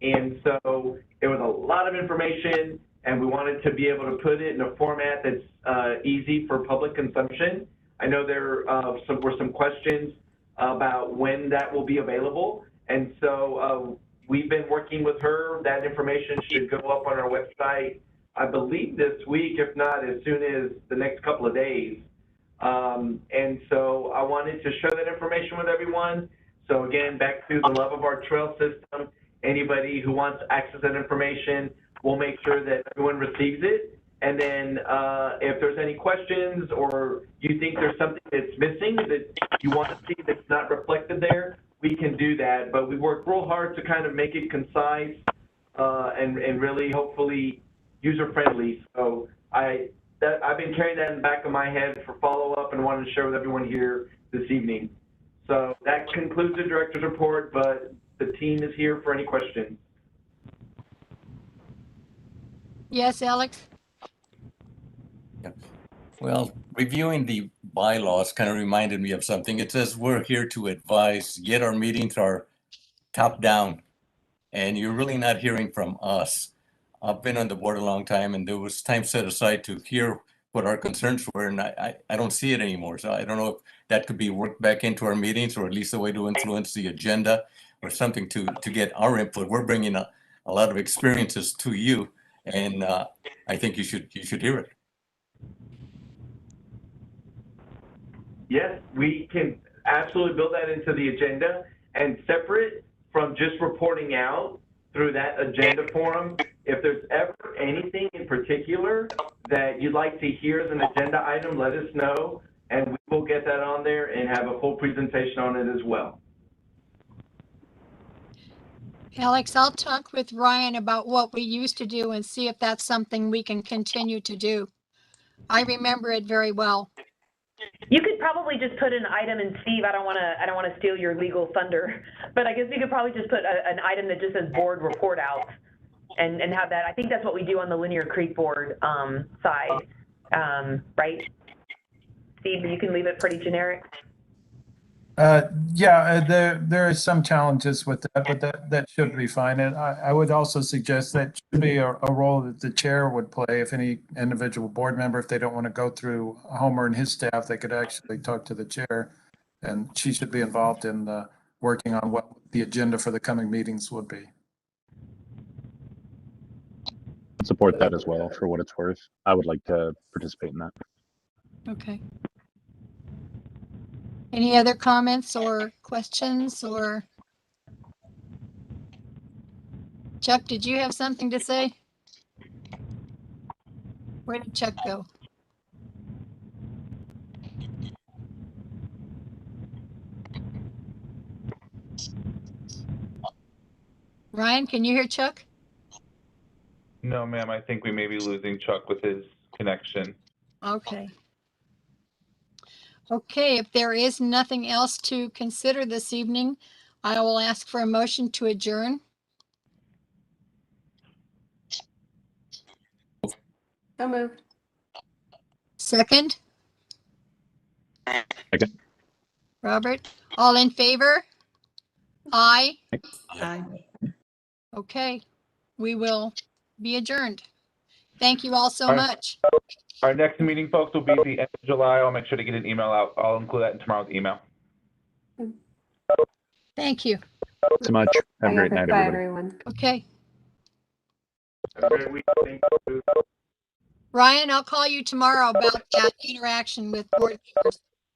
And so it was a lot of information, and we wanted to be able to put it in a format that's easy for public consumption. I know there were some questions about when that will be available. And so we've been working with her. That information should go up on our website, I believe this week, if not as soon as the next couple of days. And so I wanted to share that information with everyone. So again, back to the love of our trail system, anybody who wants access to that information, we'll make sure that everyone receives it. And then if there's any questions or you think there's something that's missing that you want to see that's not reflected there, we can do that. But we work real hard to kind of make it concise and really hopefully user-friendly. So I've been carrying that in the back of my head for follow-up and wanted to share with everyone here this evening. So that concludes the director's report, but the team is here for any questions. Yes, Alex? Well, reviewing the bylaws kind of reminded me of something. It says we're here to advise, yet our meetings are top down, and you're really not hearing from us. I've been on the board a long time, and there was time set aside to hear what our concerns were, and I don't see it anymore. So I don't know if that could be worked back into our meetings, or at least a way to influence the agenda or something to get our input. We're bringing a lot of experiences to you, and I think you should hear it. Yes, we can absolutely build that into the agenda, and separate from just reporting out through that agenda forum. If there's ever anything in particular that you'd like to hear as an agenda item, let us know, and we will get that on there and have a full presentation on it as well. Alex, I'll talk with Ryan about what we used to do and see if that's something we can continue to do. I remember it very well. You could probably just put an item, and Steve, I don't want to steal your legal thunder, but I guess you could probably just put an item that just says board report out and have that. I think that's what we do on the Linear Creek board side, right? Steve, you can leave it pretty generic. Yeah, there is some challenges with that, but that should be fine. And I would also suggest that should be a role that the chair would play. If any individual board member, if they don't want to go through Homer and his staff, they could actually talk to the chair, and she should be involved in working on what the agenda for the coming meetings would be. Support that as well, for what it's worth. I would like to participate in that. Okay. Any other comments or questions, or Chuck, did you have something to say? Where did Chuck go? Ryan, can you hear Chuck? No, ma'am, I think we may be losing Chuck with his connection. Okay. Okay, if there is nothing else to consider this evening, I will ask for a motion to adjourn. So moved. Second? Second. Robert, all in favor? Aye. Aye. Okay, we will be adjourned. Thank you all so All right. much. Our next meeting, folks, will be the end of July. I'll make sure to get an email out. I'll include that in tomorrow's email. Thank you. So much. Have a great night, Bye, everybody. everyone. Okay. Have a great week. Thank you. Ryan, I'll call you tomorrow about that interaction with board members.